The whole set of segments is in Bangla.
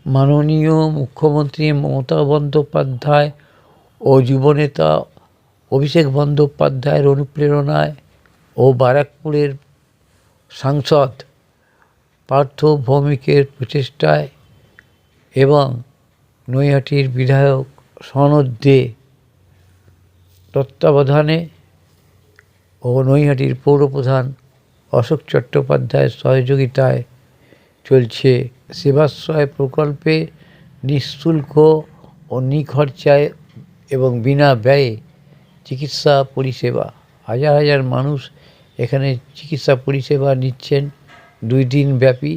মাননীয় মুখ্যমন্ত্রী মমতা বন্দ্যোপাধ্যায় ও যুবনেতা অভিষেক বন্দ্যোপাধ্যায়ের অনুপ্রেরণায় ও ব্যারাকপুরের সাংসদ পার্থ ভৌমিকের প্রচেষ্টায় এবং নৈহাটির বিধায়ক সনদ দে তত্ত্বাবধানে ও নৈহাটির পৌরপ্রধান অশোক চট্টোপাধ্যায়ের সহযোগিতায় চলছে সেবাশ্রয় প্রকল্পে নিঃশুল্ক ও নিখরচায় এবং বিনা ব্যয়ে চিকিৎসা পরিষেবা। হাজার হাজার মানুষ এখানে চিকিৎসা পরিষেবা নিচ্ছেন 2 দিন ব্যাপী।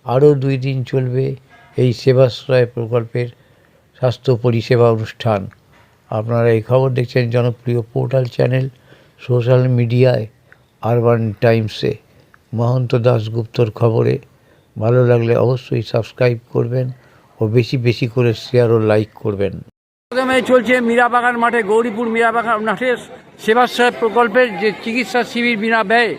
আরও 2 দিন চলবে এই সেবাশ্রয় প্রকল্পের স্বাস্থ্য পরিষেবা অনুষ্ঠান। আপনারা এই খবর দেখছেন জনপ্রিয় পোর্টাল চ্যানেল সোশ্যাল মিডিয়ায় আরবান টাইমসে মহন্ত দাশগুপ্তর খবরে। ভালো লাগলে অবশ্যই সাবস্ক্রাইব করবেন ও বেশি বেশি করে শেয়ার ও লাইক করবেন। প্রথমে চলছে মীরাবাগান মাঠে, গৌরীপুর মীরাবাগান মাঠে সেবাশ্রয় প্রকল্পের যে চিকিৎসা শিবির বিনা ব্যয়ে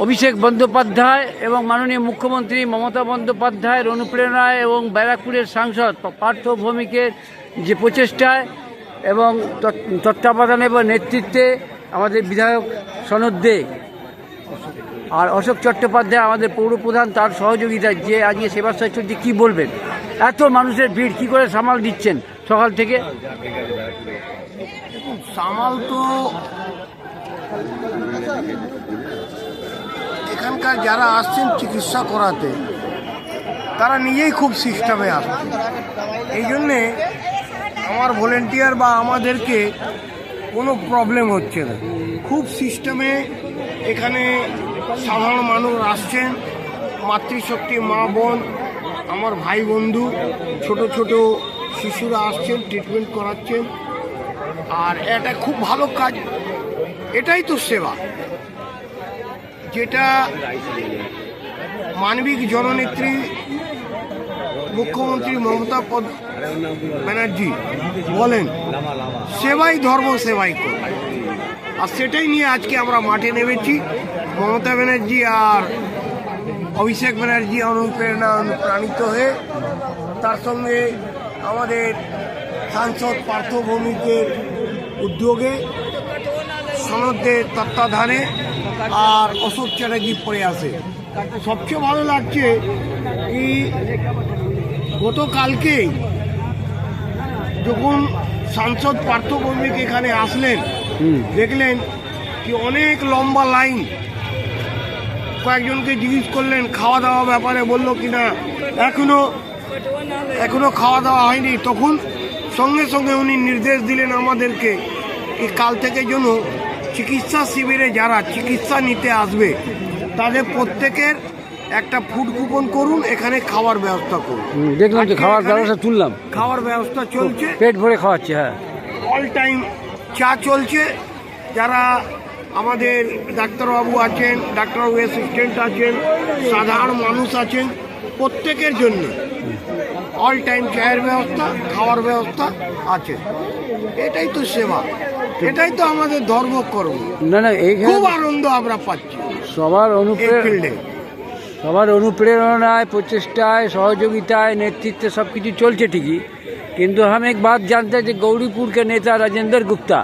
অভিষেক বন্দ্যোপাধ্যায় এবং মাননীয় মুখ্যমন্ত্রী মমতা বন্দ্যোপাধ্যায়ের অনুপ্রেরণায় এবং ব্যারাকপুরের সাংসদ পার্থ ভৌমিকের যে প্রচেষ্টায় এবং তত্ত্বাবধানে এবং নেতৃত্বে আমাদের বিধায়ক সনদ দে আর অশোক চট্টোপাধ্যায় আমাদের পৌরপ্রধান তার সহযোগিতায় যে আজকে সেবাশ্রয় চলছে, কী বলবেন? এত মানুষের ভিড় কী করে সামাল দিচ্ছেন সকাল থেকে? সামাল তো এখানকার যারা আসছেন চিকিৎসা করাতে তারা নিজেই খুব সিস্টেমে আসছেন। এই জন্যে আমার ভলেন্টিয়ার বা আমাদেরকে কোনো প্রবলেম হচ্ছে না, খুব সিস্টেমে এখানে সাধারণ মানুষ আসছেন। মাতৃশক্তি মা বোন, আমার ভাই বন্ধু, ছোট ছোট শিশুরা আসছেন, ট্রিটমেন্ট করাচ্ছেন। আর এটা খুব ভালো কাজ, এটাই তো সেবা, যেটা মানবিক জননেত্রী মুখ্যমন্ত্রী মমতা ব্যানার্জি বলেন, সেবাই ধর্ম, সেবাই কর। আর সেটাই নিয়ে আজকে আমরা মাঠে নেমেছি। মমতা ব্যানার্জি আর অভিষেক ব্যানার্জি অনুপ্রাণিত হয়ে, তার সঙ্গে আমাদের সাংসদ পার্থ ভৌমিকের উদ্যোগে, সনদের তত্ত্বাবধানে আর অশোক চ্যাটার্জি পড়ে আসে। সবচেয়ে ভালো লাগছে কি গতকালকে যখন সাংসদ পার্থ ভৌমিক এখানে আসলেন, দেখলেন কি অনেক লম্বা লাইন। কয়েকজনকে জিজ্ঞেস করলেন খাওয়া দাওয়া ব্যাপারে, বললো কিনা এখনো খাওয়া দাওয়া হয়নি। তখন সঙ্গে সঙ্গে উনি নির্দেশ দিলেন আমাদেরকে এই কাল থেকে যেন চিকিৎসা শিবিরে যারা চিকিৎসা নিতে আসবে তাদের প্রত্যেকের একটা ফুড কুপন করুন, এখানে খাওয়ার ব্যবস্থা করুন। দেখলাম যে খাওয়ার ব্যবস্থা তুললাম, খাওয়ার ব্যবস্থা চলছে, পেট ভরে খাওয়াচ্ছে। হ্যাঁ, অল টাইম চা চলছে। যারা আমাদের ডাক্তারবাবু আছেন, ডাক্তারবাবু অ্যাসিস্ট্যান্ট আছেন, সাধারণ মানুষ আছেন, প্রত্যেকের জন্য অল টাইম চায়ের ব্যবস্থা, খাওয়ার ব্যবস্থা আছে। এটাই তো সেবা, এটাই তো আমাদের ধর্মকর্ম। না না, খুব আনন্দ আমরা পাচ্ছি সবার অনুপ্রেরণায়, প্রচেষ্টায়, সহযোগিতায়, নেতৃত্বে সব কিছু চলছে ঠিকই, কিন্তু हम एक बात जानते हैं कि गौरीपुर के नेता राजेंद्र गुप्ता,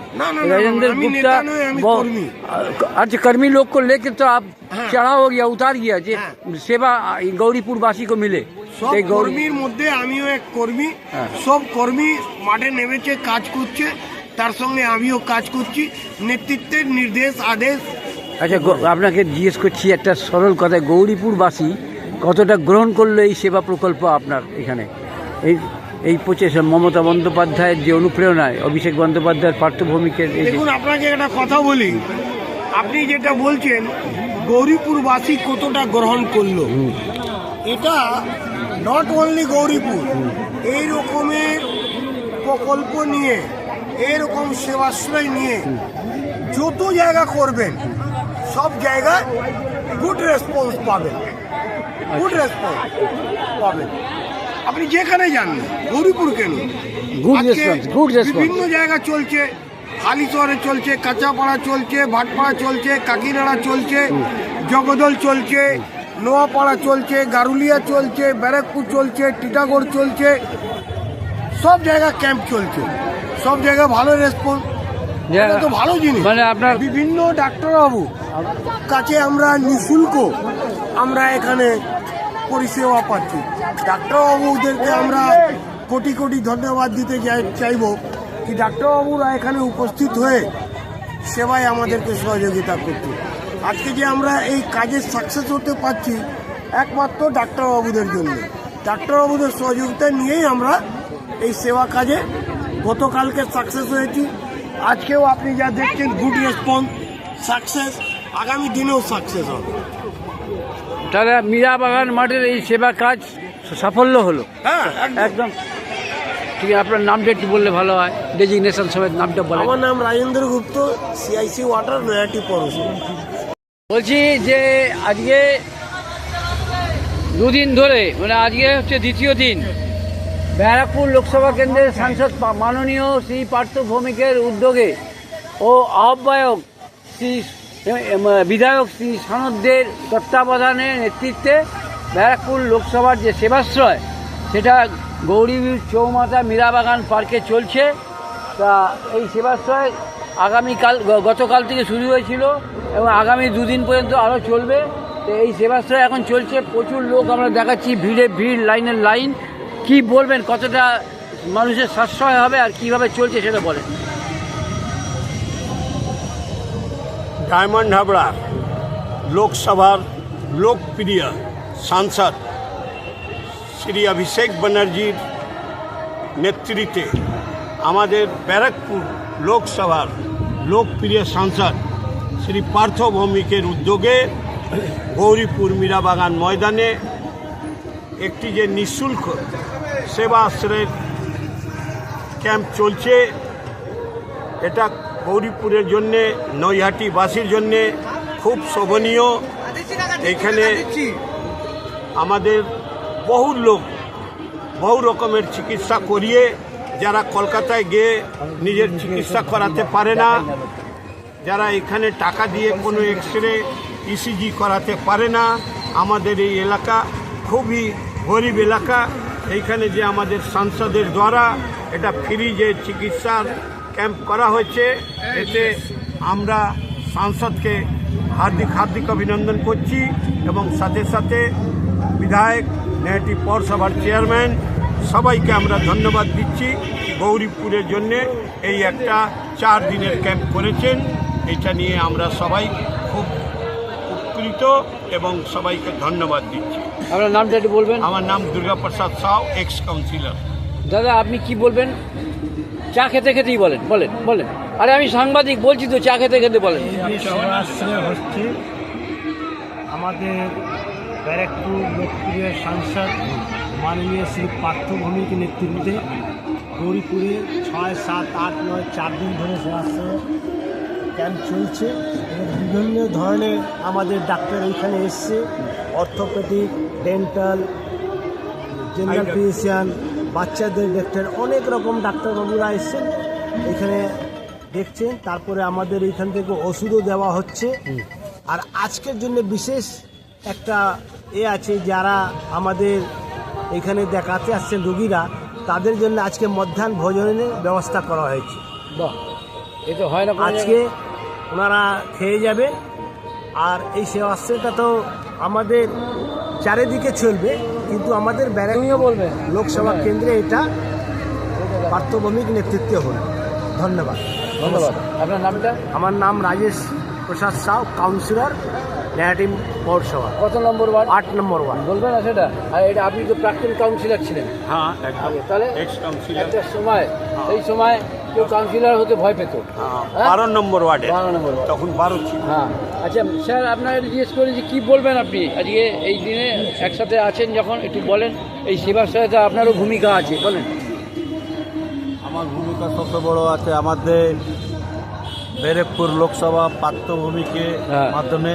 अच्छा कर्मी लोग को लेकर तो आप चढ़ा हो गया, उतार गया যে সেবা গৌরীপুর বাসী को मिले। সব কর্মীর মধ্যে আমিও এক কর্মী। সব কর্মী মাঠে নেমেছে, কাজ করছে, তার সঙ্গে আমিও কাজ করছি, নেতৃত্বের নির্দেশ আদেশ। আচ্ছা, আপনাকে জিজ্ঞেস করছি একটা সরল কথা, গৌরীপুরবাসী কতটা গ্রহণ করলো এই সেবা প্রকল্প আপনার এখানে? এই প্রচেষ্টা মমতা বন্দ্যোপাধ্যায়ের যে অনুপ্রেরণায়, অভিষেক বন্দ্যোপাধ্যায়ের পার্থ ভৌমিকের। দেখুন, আপনাকে একটা কথা বলি, আপনি যেটা বলছেন গৌরীপুরবাসী কতটা গ্রহণ করলো, এটা নট অনলি গৌরীপুর, এই রকমের প্রকল্প নিয়ে, এরকম সেবাশ্রয় নিয়ে যত জায়গা করবেন সব জায়গায় গুড রেসপন্স পাবেন, গুড রেসপন্স পাবেন। আপনি যেখানে যান, গৌরীপুর কেন, বিভিন্ন জায়গা চলছে, হালিশহরে চলছে, কাঁচাপাড়া চলছে, ভাটপাড়া চলছে, কাকিনাড়া চলছে, জগদল চলছে, নোয়াপাড়া চলছে, গারুলিয়া চলছে, ব্যারাকপুর চলছে, টিটাগড় চলছে, সব জায়গায় ক্যাম্প চলছে, সব জায়গায় ভালো রেসপন্স। এটা তো ভালো জিনিস। মানে আপনার বিভিন্ন ডাক্তারবাবু কাছে আমরা নিঃশুল্ক আমরা এখানে পরিষেবা পাচ্ছি। ডাক্তারবাবুদেরকে আমরা কোটি কোটি ধন্যবাদ দিতে চাইব কি ডাক্তারবাবুরা এখানে উপস্থিত হয়ে সেবায় আমাদেরকে সহযোগিতা করছে। আজকে যে আমরা এই কাজে সাকসেস হতে পারছি একমাত্র ডাক্তারবাবুদের জন্য। ডাক্তারবাবুদের সহযোগিতা নিয়েই আমরা এই সেবা কাজে গতকালকে সাকসেস হয়েছি, আজকেও আপনি যা দেখছেন গুড রেসপন্স, সাকসেস, আগামী দিনেও সাকসেস হবে। তাহলে মীরাবাগান মাঠের এই সেবা কাজ সাফল্য হলো। হ্যাঁ, একদম ঠিক আছে। আপনার নামটা একটু বললে ভালো হয়, ডেজিগনেশন সমেত নামটা বলেন। আমার নাম রাজেন্দ্র গুপ্ত, সিআইসি ওয়াটার, নয়াটি পৌরসভা। বলছি যে আজকে দুদিন ধরে, মানে আজকে হচ্ছে দ্বিতীয় দিন, ব্যারাকপুর লোকসভা কেন্দ্রের সাংসদ মাননীয় শ্রী পার্থ ভৌমিকের উদ্যোগে ও আহ্বায়ক শ্রী বিধায়ক শ্রী সনদদের তত্ত্বাবধানে নেতৃত্বে ব্যারাকপুর লোকসভার যে সেবাশ্রয় সেটা গৌরী চৌমাথা মীরাবাগান পার্কে চলছে। তা এই সেবাশ্রয় গতকাল থেকে শুরু হয়েছিল এবং আগামী দুদিন পর্যন্ত আরও চলবে। তো এই সেবাশ্রয় এখন চলছে, প্রচুর লোক আমরা দেখাচ্ছি, ভিড়, লাইনের লাইন। কি বলবেন, কতটা মানুষের সাশ্রয় হবে আর কিভাবে চলছে সেটা বলেন। ডায়মন্ড হাবড়া লোকসভার লোকপ্রিয় সাংসদ শ্রী অভিষেক ব্যানার্জির নেতৃত্বে আমাদের ব্যারাকপুর লোকসভার লোকপ্রিয় সাংসদ শ্রী পার্থ ভৌমিকের উদ্যোগে গৌরীপুর মীরাবাগান ময়দানে একটি যে নিঃশুল্ক সেবা আশ্রয়ের ক্যাম্প চলছে, এটা গৌরীপুরের জন্যে, নৈহাটিবাসীর জন্যে খুব শোভনীয়। এখানে আমাদের বহু লোক বহু রকমের চিকিৎসা করিয়ে, যারা কলকাতায় গিয়ে নিজের চিকিৎসা করাতে পারে না, যারা এখানে টাকা দিয়ে কোনো এক্সরে ইসিজি করাতে পারে না, আমাদের এই এলাকা খুবই গরিব এলাকা। এইখানে যে আমাদের সাংসদের দ্বারা এটা ফ্রি যে চিকিৎসার ক্যাম্প করা হয়েছে, এতে আমরা সাংসদকে হার্দিক অভিনন্দন করছি এবং সাথে সাথে বিধায়ক, নয়াটি পৌরসভার চেয়ারম্যান, সবাইকে আমরা ধন্যবাদ দিচ্ছি। গৌরীপুরের জন্যে এই একটা 4 দিনের ক্যাম্প করেছেন, এটা নিয়ে আমরা সবাই খুব উপকৃত এবং সবাইকে ধন্যবাদ দিচ্ছি। আপনার নামটা একটু বলবেন। আমার নাম দুর্গাপ্রসাদ সাউ, এক্স কাউন্সিলর। দাদা আপনি কি বলবেন? চা খেতে খেতেই বলেন। আরে আমি সাংবাদিক, বলছি তো, চা খেতে খেতে বলেন। সেবাশ্রয় হচ্ছে আমাদের ব্যারাকপুর লোকপ্রিয় সাংসদ মাননীয় শ্রী পার্থ ভৌমিকের নেতৃত্বে গৌরীপুরে 6, 7, 8, 9 4 দিন ধরে সেবাশ্রয় ক্যাম্প চলছে এবং বিভিন্ন ধরনের আমাদের ডাক্তার এইখানে এসছে, অর্থোপেডিক, ডেন্টাল, জেনারেল ফিজিশিয়ান, বাচ্চাদের ডাক্তার, অনেক রকম ডাক্তারবাবুরা এসছেন এখানে দেখছেন। তারপরে আমাদের এইখান থেকে ওষুধও দেওয়া হচ্ছে। আর আজকের জন্য বিশেষ একটা আছে, যারা আমাদের এখানে দেখাতে আসছেন রোগীরা, তাদের জন্য আজকে মধ্যাহ্ন ভোজনের ব্যবস্থা করা হয়েছে। বাহ, এ তো হয় না আজকে ওনারা খেয়ে যাবে। আর এই সেবাশ্রয়টা তো আমাদের চারিদিকে চলবে, কিন্তু আমাদের ব্যারাকপুর বলবেন লোকসভা কেন্দ্রে এটা পার্থ ভৌমিক নেতৃত্বে হল। ধন্যবাদ। আপনার নামটা? আমার নাম রাজেশ প্রসাদ সাউ, কাউন্সিলর, নয়াটি পৌরসভা। কত নম্বর ওয়ার্ড? 8 নম্বর ওয়ার্ড। বলবেন না সেটা? আর এটা আপনি তো প্রাক্তন কাউন্সিলর ছিলেন। হ্যাঁ, আগে তাহলে এক্স কাউন্সিলর। একটা সময়, এই সময় কেউ কাউন্সিলর হতে ভয় পেত। 12 নম্বর ওয়ার্ডে, 12 নম্বর ওয়ার্ড। তখন 12 ছিল। হ্যাঁ, আচ্ছা স্যার, আপনার জিজ্ঞেস করি যে কী বলবেন আপনি আজকে এই দিনে একসাথে আছেন যখন, একটু বলেন। এই সেবা সহায়তা আপনারও ভূমিকা আছে, বলেন। আমার ভূমিকা সবচেয়ে বড় আছে আমাদের ব্যারাকপুর লোকসভা পার্থ ভূমিকে মাধ্যমে,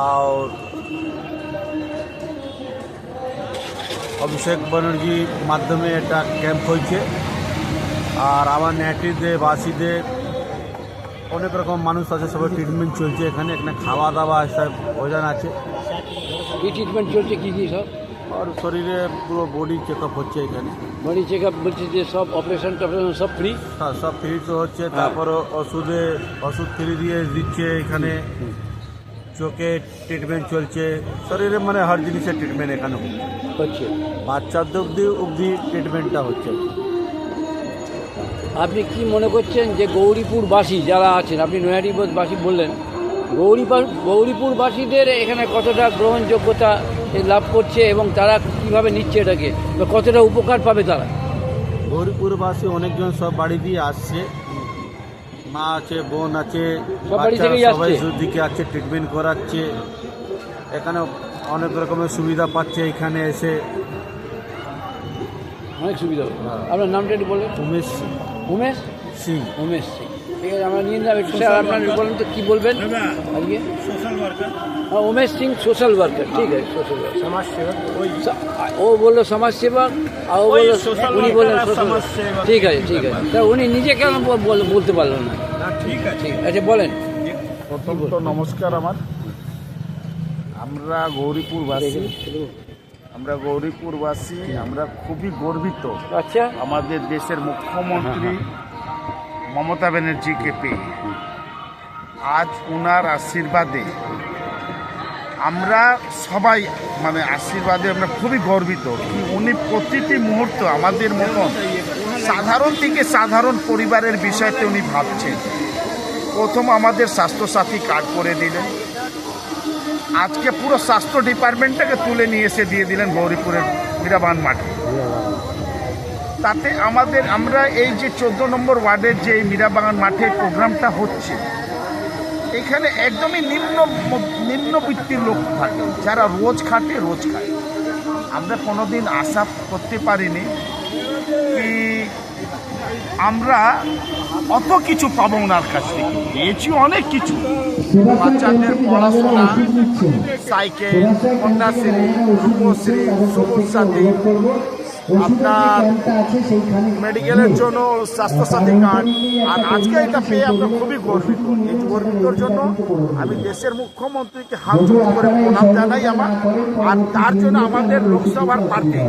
আর অভিষেক ব্যানার্জির মাধ্যমে এটা ক্যাম্প হয়েছে। আর আমার নেটিতে বাসীদের অনেক রকম মানুষ আছে, সবাই ট্রিটমেন্ট চলছে এখানে। এখানে খাওয়া দাওয়া সব ভোজন আছে। কি ট্রিটমেন্ট চলছে কী কী সব? আর শরীরে পুরো বডি চেক আপ হচ্ছে এখানে। বডি চেক আপ বলছে যে সব অপারেশন টপারেশন সব ফ্রি? হ্যাঁ, সব ফ্রি তো হচ্ছে। তারপর ওষুধ ফ্রি দিয়ে দিচ্ছে এখানে। চোখে ট্রিটমেন্ট চলছে, শরীরে মানে হর জিনিসের ট্রিটমেন্ট এখানে হচ্ছে। বাচ্চাদের অবধি ট্রিটমেন্টটা হচ্ছে। আপনি কি মনে করছেন যে গৌরীপুরবাসী যারা আছেন, আপনি নৈহাটিবাসী বললেন, গৌরীপুরবাসীদের এখানে কতটা গ্রহণযোগ্যতা লাভ করছে এবং তারা কিভাবে নিচ্ছে এটাকে, বা কতটা উপকার পাবে তারা? গৌরীপুরবাসী অনেকজন সব বাড়ি দিয়ে আসছে, মা আছে, বোন আছে, সব বাড়ি থেকেই সবাই আসছে? দিকে আছে, ট্রিটমেন্ট করাচ্ছে। এখানে অনেক রকমের সুবিধা পাচ্ছে এখানে এসে। অনেক সুবিধা হবে। আপনার নামটা একটু বলবেন? উমেশ উমেশ সিং। উমেশ সিং, ঠিক আছে, আমরা নিয়ে যাবো। স্যার আপনার বলেন তো কী বলবেন আজকে? উমেশ সিং সোশ্যাল ওয়ার্কার, ঠিক আছে, সোশ্যাল ওয়ার্কার, সমাজসেবক। ও বললো সমাজসেবক, আর ও বললো উনি বললেন সোশ্যাল। ঠিক আছে, ঠিক আছে, তা উনি নিজে কেন বলতে পারলেন না? ঠিক আছে। ঠিক আছে, বলেন। প্রথম তো নমস্কার আমার। আমরা গৌরীপুরবাসী, আমরা খুবই গর্বিত আচ্ছা, আমাদের দেশের মুখ্যমন্ত্রী মমতা ব্যানার্জিকে পেয়ে। আজ ওনার আশীর্বাদে আমরা সবাই মানে আশীর্বাদে আমরা খুবই গর্বিত কি উনি প্রতিটি মুহূর্ত আমাদের মতন সাধারণ থেকে সাধারণ পরিবারের বিষয়তে উনি ভাবছেন। প্রথম আমাদের স্বাস্থ্যসাথী কার্ড করে দিলেন, আজকে পুরো স্বাস্থ্য ডিপার্টমেন্টটাকে তুলে নিয়ে এসে দিয়ে দিলেন গৌরীপুরের মীরাবাগান মাঠে। তাতে আমরা এই যে 14 নম্বর ওয়ার্ডের যে মীরাবাগান মাঠে প্রোগ্রামটা হচ্ছে, এখানে একদমই নিম্নবিত্তির লোক থাকে, যারা রোজ খাটে রোজ খায়। আমরা কোনোদিন আশা করতে পারিনি কি আমরা অত কিছু পাবো ওনার কাছ থেকে। পেয়েছি অনেক কিছু, বাচ্চাদের পড়াশোনা, সাইকেল, কন্যাশ্রী, রূপশ্রী, সবুজ সাথী, আপনার মেডিকেলের জন্য স্বাস্থ্যসাথী কার্ড। আর আজকে এটা পেয়ে আমরা খুবই গর্বিত। এই গর্বিতর জন্য আমি দেশের মুখ্যমন্ত্রীকে হাত জোড় করে প্রণাম জানাই আমার। আর তার জন্য আমাদের লোকসভার প্রার্থী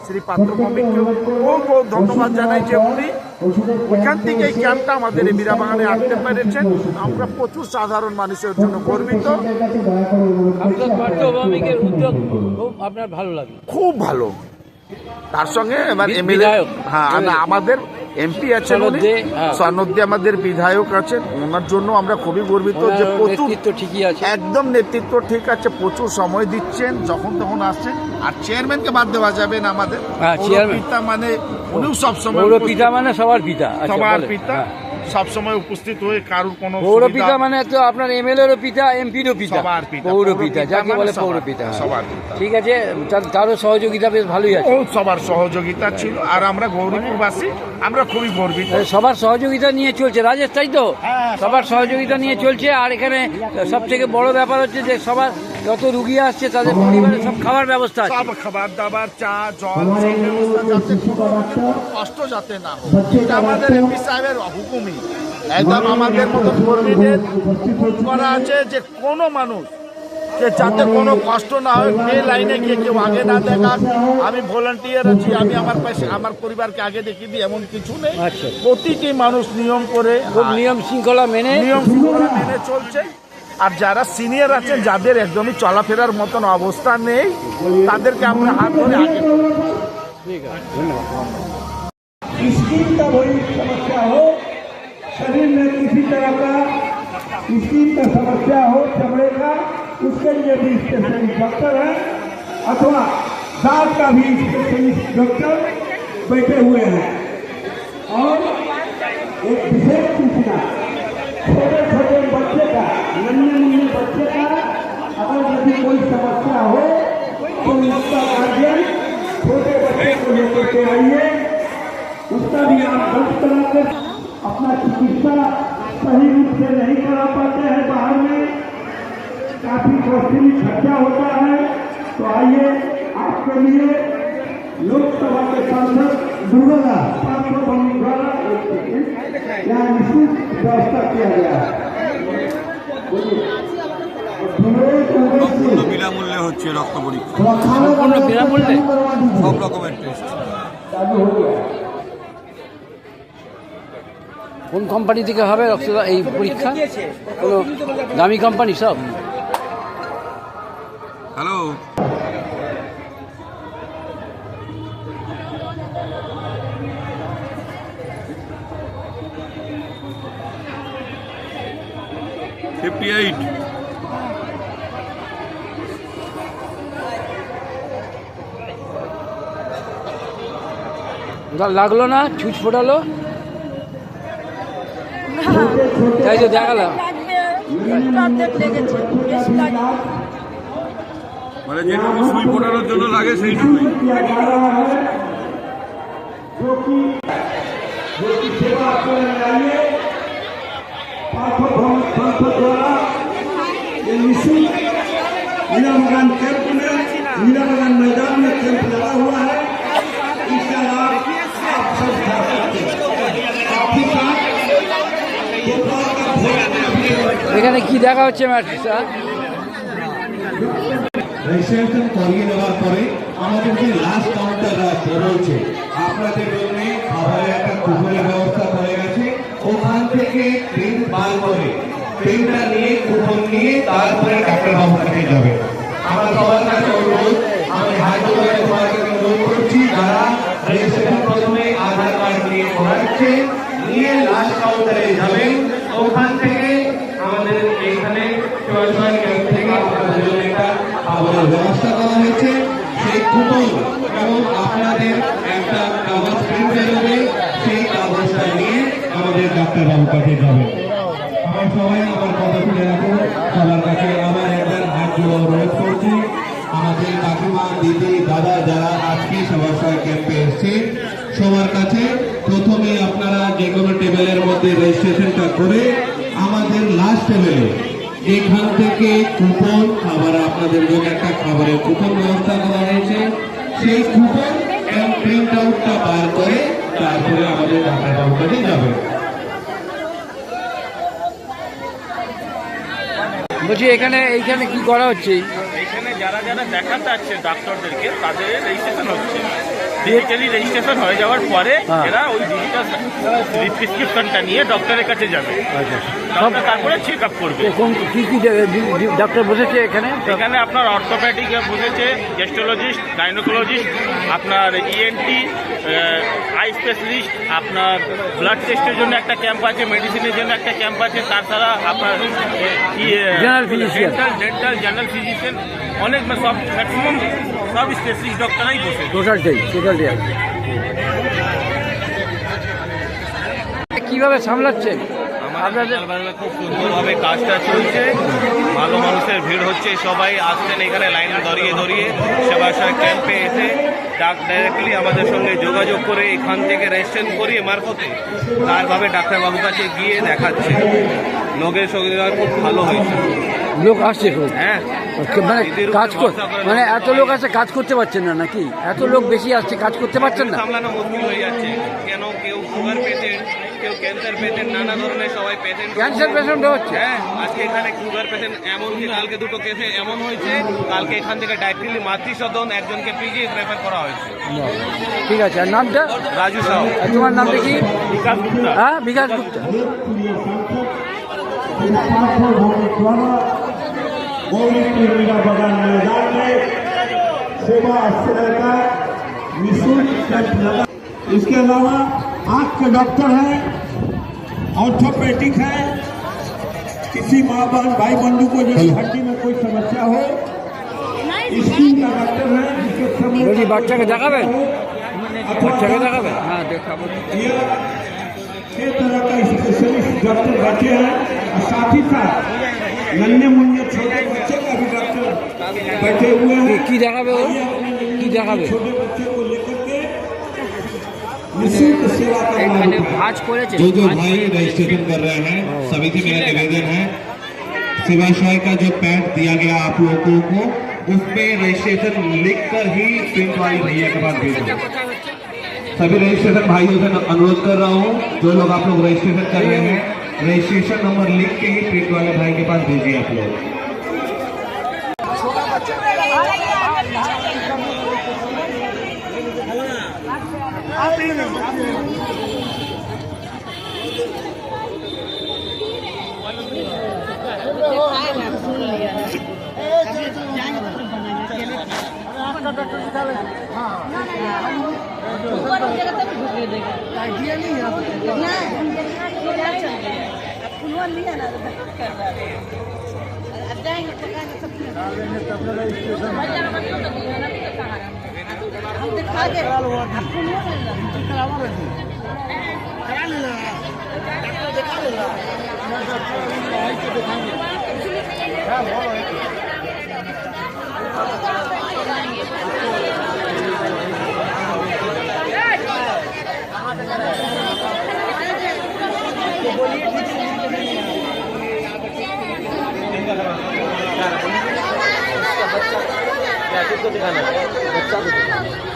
শ্রী পাত্র ভৌমিককে খুব ধন্যবাদ জানাই যে উনি ওইখান থেকে এই ক্যাম্পটা আমাদের এই মীরাবাগানে আনতে পেরেছেন। আমরা প্রচুর সাধারণ মানুষের জন্য গর্বিত। উদ্যোগ খুব আপনার ভালো লাগে? খুব ভালো। তার সঙ্গে এবার এমএলএ, হ্যাঁ, আমাদের এমপি আছেন উনি, স্বর্ণদে আমাদের বিধায়ক আছেন, ওনার জন্য আমরা খুবই গর্বিত যে প্রচুর ঠিকই আছে, একদম নেতৃত্ব ঠিক আছে, প্রচুর সময় দিচ্ছেন, যখন তখন আসছেন। আর চেয়ারম্যানকে বাদ দেওয়া যাবে না আমাদের। পিতা মানে উনিও সবসময় পিতা, মানে সবার পিতা, সবার পিতা, সবসময় উপস্থিত হয়ে কারুর কোনো পৌরপিতা মানে তো আপনার এমএলএরও পিতা, এমপিরও পিতা, সবার পিতা, পৌরপিতা যাকে বলে পৌরপিতা, সবার পিতা। ঠিক আছে, তারও সহযোগিতা বেশ ভালোই আছে। সবার সহযোগিতা ছিল। আর আমরা গৌরীপুরবাসী আমরা খুবই গর্বিত। সবার সহযোগিতা নিয়ে চলছে রাজেশ, তাই তো? সবার সহযোগিতা নিয়ে চলছে। আর এখানে সব থেকে বড় ব্যাপার হচ্ছে যে সবার যত রুগী আসছে তাদের পরিবারে সব খাবার ব্যবস্থা আছে, সব খাবার দাবার, চা, জল, সব ব্যবস্থা, যাতে কোনো কষ্ট যাতে না হয়। এটা আমাদের এমপি সাহেবের হুকুমই। একদম আমাদের মতো কর্মীদের হুকুম করা আছে যে কোনো মানুষ যে যাতে কোনো কষ্ট না হয়, এই লাইনে গিয়ে কেউ আগে না দেখা। আমি ভলান্টিয়ার আছি, আমি আমার পাশে আমার পরিবারকে আগে দেখিয়ে দিই, এমন কিছু নেই। প্রতিটি মানুষ নিয়ম করে, নিয়ম শৃঙ্খলা মেনে চলছে। আর যারা সিনিয়র আছেন, যাদের একদমই চলাফেরার মতন অবস্থা নেই, তাদেরকে আমরা হাত ধরে আগে। ঠিক আছে, ধন্যবাদ। स्किन का कोई समस्या हो, शरीर में किसी तरह का स्किन का समस्या हो, चमड़े का, उसके लिए भी स्पेशलिस्ट डॉक्टर है, अथवा दांत का भी स्पेशलिस्ट डॉक्टर बैठे हुए हैं। और एक विशेष सूचना, छोटे छोटे बच्चे का, नन्हे बच्चे का अगर यदि कोई समस्या हो तो उसका गार्जियन छोटे बच्चे को लेकर के आइए, उसका भी आप दर्ज कराकर अपना चिकित्सा सही रूप से नहीं करा पाते हैं, बाहर में काफी कॉस्टली खर्चा होता है। तो आइए, आपके लिए लोकसभा के सांसद दुर्गा पात्र द्वारा यहाँ निःशुल्क व्यवस्था किया गया है। সম্পূর্ণ বিনামূল্যে হচ্ছে রক্ত পরীক্ষা, সম্পূর্ণ বিনামূল্যে? সব রকমের টেস্ট। কোন কোম্পানি থেকে হবে রক্তদান এই পরীক্ষা? কোনো দামি কোম্পানি সব? হ্যালো, $58। লাগলো না? ছুঁচ ফোটালো? তাই তো দেখালাম। মানে যেটুকু সুই ফোটানোর জন্য লাগে সেইটুকুই। मीरा बागान कैंप में, मीरा बागान मैदान में कैंप लगा हुआ है। इसका लाभ आप सब उठा सकते हैं। साथ ही साथ दोपहर का भोजन এখানে কি দেখা হচ্ছে ম্যাডাম স্যার? রেজিস্ট্রেশন করিয়ে নেওয়ার পরে আমাদের যে লাস্ট কাউন্টার রয়েছে আপনাদের জন্য খাবারের একটা কুপনের ব্যবস্থা করে গেছে। ওখান থেকে প্রিন্ট বার করে প্রিন্টটা নিয়ে কুপন নিয়ে তারপরে ডাক্তার বাবুর কাছে যাবে। আমার সবার কাছে অনুরোধ, আমি হাত জোড়ে সবার কাছে অনুরোধ করছি, যারা রেজিস্ট্রেশন প্রথমে আধার কার্ড নিয়ে করাচ্ছে নিয়ে লাস্ট কাউন্টারে যাবেন। ওখান থেকে আমাদের এইখানে চুয়াডাঙ্গা ক্যাম্প থেকে আপনাদের জন্য একটা খাবারের ব্যবস্থা করা হয়েছে। সেই কুপন এবং আপনাদের একটা কাগজ প্রিন্ট বেরোবে, সেই কাগজটা নিয়ে আমাদের ডাক্তারবাবুর কাছে যাবেন। আমার সবাই আমার কথা শুনে রাখুন, সবার কাছে আমার একবার হাত জোড়া অনুরোধ করছি। আমাদের কাকিমা, দিদি, দাদা যারা আজকে সবার ক্যাম্পে এসছে সবার কাছে প্রথমে আপনারা যে কোনো টেবিলের মধ্যে রেজিস্ট্রেশনটা করে আমাদের লাস্ট টেবিলে এখান থেকে কুপন খাবার আপনাদের জন্য একটা খাবারের কুপন ব্যবস্থা করা হয়েছে। সেই কুপন এবং প্রিন্ট আউটটা বার করে তারপরে আমাদের ডাক্তারবাবুর কাছে যাবে। বলছি এইখানে কি করা হচ্ছে? এখানে যারা যারা দেখাতে আসছে ডাক্তারদেরকে তাদের রেজিস্ট্রেশন হচ্ছে। ডিজিটালি রেজিস্ট্রেশন হয়ে যাওয়ার পরে হ্যাঁ। এরা ওই ডিজিটাল প্রেসক্রিপশনটা নিয়ে ডক্টরের কাছে যাবে। আচ্ছা, ডক্টর তারপরে চেক আপ করবে। কি কি ডাক্তার বসেছে এখানে? এখানে আপনার অর্থোপ্যাডিক বসেছে, গেস্ট্রোলজিস্ট, গাইনোকোলজিস্ট, আপনার ইএনটি, আই স্পেশালিস্ট, আপনার ব্লাড টেস্টের জন্য একটা ক্যাম্প আছে, মেডিসিনের জন্য একটা ক্যাম্প আছে, তাছাড়া আপনার General physician। Dental general physician, অনেক সব ম্যাক্সিমাম সব স্পেশালিস্ট ডক্টরাই বসে। টোটালটাই আছে। কিভাবে সামলাচ্ছেন আপনাদের? খুব সুন্দরভাবে কাজটা চলছে, ভালো মানুষের ভিড় হচ্ছে, সবাই আসছেন এখানে লাইনে দাঁড়িয়ে সেবাশয় ক্যাম্পে এসে ডাইরেক্টলি আমাদের সঙ্গে যোগাযোগ করে এখান থেকে রেজিস্ট্রেশন করিয়ে মারফতে তারভাবে ডাক্তারবাবুর কাছে গিয়ে দেখাচ্ছে। লোকের সঙ্গে খুব ভালো হয়েছে, লোক আসছে খুব। হ্যাঁ, মানে মানে এত লোক আসছে, কাজ করতে পারছেন না নাকি? এত লোক বেশি আসছে, কাজ করতে পারছেন না? সামলানো মুশকিল হয়ে যাচ্ছে। কেন কেউ সুগার পেশেন্ট, কেউ ক্যান্সার পেশেন্ট, নানা ধরনের সবাই পেশেন্ট। ক্যান্সার পেশেন্ট হচ্ছে? হ্যাঁ, আজকে এখানে সুগার পেশেন্ট, এমনকি কালকে দুটো কেসে এমন হয়েছে, কালকে এখান থেকে ডাইরেক্টলি মাতৃসদন একজনকে পিজি রেফার করা হয়েছে। ঠিক আছে, আর নামটা? রাজু সাহু। আর তোমার নামটা কি? বিকাশ গুপ্তা। হ্যাঁ, বিকাশ গুপ্তা। गौरीपुर मीरा बागान मैदान में सेवा आश्रय का निःशुल्क कैंप लगा। इसके अलावा आँख के डॉक्टर हैं, ऑर्थोपेडिक है, किसी माँ बहन भाई बंधु को यदि हड्डी में कोई समस्या हो, स्किन का डॉक्टर है जिसके বলছি বাচ্চাকে দেখাবেন? বাচ্চাকে দেখাবেন? হ্যাঁ, দেখাবো। ये 6 तरह का स्पेशलिस्ट डॉक्टर बैठे हैं और साथ ही साथ नन्हे मुन्ने छोटे बच्चे का भी डॉक्टर बैठे हुए हैं। কি দেখাবে ও? কি দেখাবে? छोटे बच्चे को लेकर के निःशुल्क सेवा करना होता है। जो भाई रजिस्ट्रेशन कर रहे हैं सभी से मेरा निवेदन है, सेवाशय का जो पैड दिया गया आप लोगों को, उसमें रजिस्ट्रेशन लिखकर ही प्रिंट वाली भैया के पास भेजें। सभी रजिस्ट्रेशन भाइयों से अनुरोध कर रहा हूँ, जो लोग आप लोग रजिस्ट्रेशन कर रहे हैं रजिस्ट्रेशन नंबर लिख के ही प्रिंट वाले भाई के पास भेजिए आप लोग।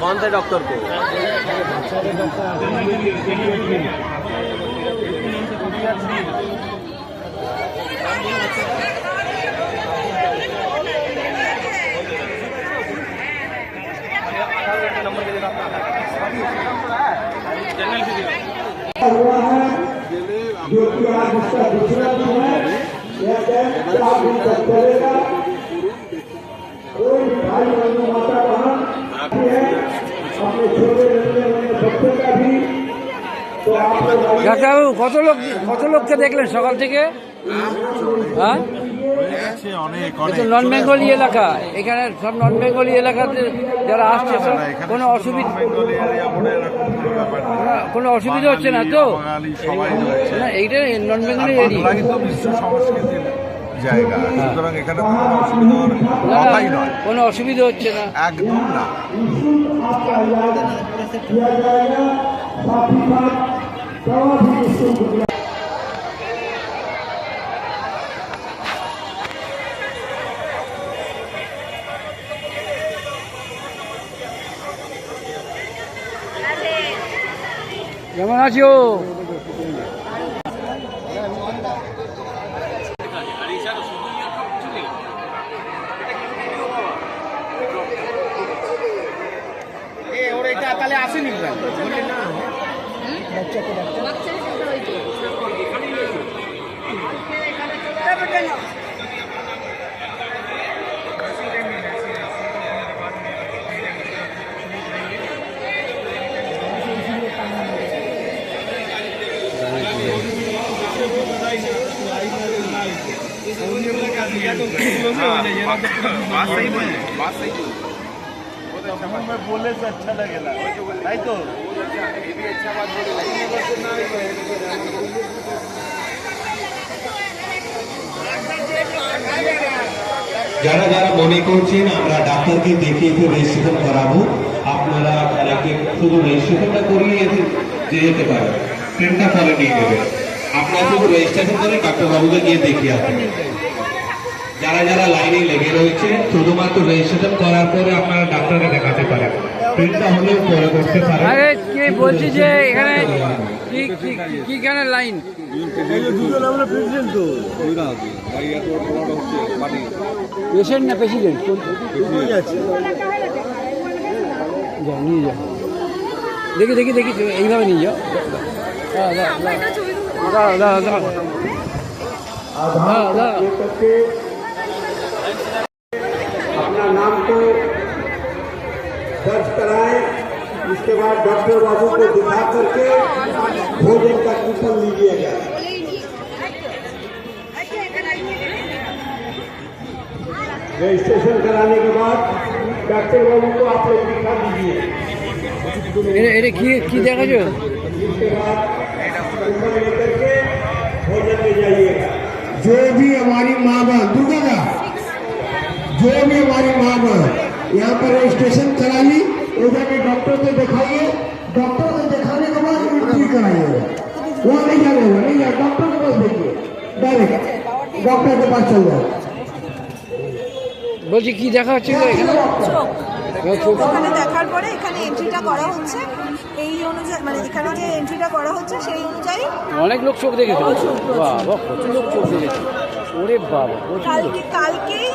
कौन से डॉक्टर को? हुआ है जो कि आज इसका दूसरा दिन है। यह कैंप 4 दिन तक चलेगा। कोई भाई बहनों माता बहन है अपने छोटे बच्चे का भी तो आप लोग ডাক্তারবাবু কত লোককে দেখলেন সকাল থেকে? হ্যাঁ, নন বেঙ্গলি এলাকা, এখানে সব নন বেঙ্গলি এলাকাতে যারা আসছে সব কোনো অসুবিধা হচ্ছে না তো? না, এইটা নন বেঙ্গলি এরিয়া জায়গা, সুতরাং এখানে কোনো অসুবিধা হওয়ার কথাই নয়, কোনো অসুবিধা হচ্ছে না একদম না। आपका इलाज किया जाएगा। साथ ही साथ दवा भी निःशुल्क কেমন আছো? बोले से अच्छा लगेगा, नहीं तो যারা যারা মনে করছেন আমরা ডাক্তারকে দেখিয়ে তো রেজিস্ট্রেশন করাবো, আপনারা শুধু রেজিস্ট্রেশনটা করিয়ে যেতে পারেন, ট্রেনটা ফলে নিয়ে নেবেন। আপনারা শুধু রেজিস্ট্রেশন করে ডাক্তারবাবুকে গিয়ে দেখিয়ে আসবেন। যারা যারা লাইনে লেগে রয়েছে শুধুমাত্র রেজিস্ট্রেশন করার পরে আপনারা ডাক্তারকে দেখাতে পারেন, ট্রেনটা হলেও পরে করতে পারেন। আরে কে বলছি যে এখানে কি কেন লাইন? পেশেন্ট না প্রেসিডেন্ট? যাও নিয়ে যাও, দেখি এইভাবে নিয়ে যাও। अपना नाम को दर्ज कराएं। इसके बाद डॉक्टर बाबू को दिखा करके भोजन का कूपन लीजिएगा। रजिस्ट्रेशन कराने के बाद डॉक्टर बाबू को आप लोग दिखा दीजिए। কি দেখাছো? इसके बाद कूपन लेकर के भोजन ले जाइएगा। जो भी हमारी माँ बहन दुर्गा का जो भी हमारी माँ बहन यहाँ पर रजिस्ट्रेशन करा ली, उधर के डॉक्टर को दिखाइए। डॉक्टर को दिखाने के बाद एंट्री कराइएगा। वहाँ नहीं जाने होगा, नहीं जाए डॉक्टर के पास देखिए, डायरेक्ट डॉक्टर के पास चल जाए। বলছি কি দেখা হচ্ছে ওখানে দেখার পরে এখানে এন্ট্রিটা করা হচ্ছে, এই অনুযায়ী মানে এখানে যে এন্ট্রিটা করা হচ্ছে সেই অনুযায়ী অনেক লোক চোখ দেখেছে। বাবা, প্রচুর লোক চোখ দেখেছে। ওরে বাবা, কালকেই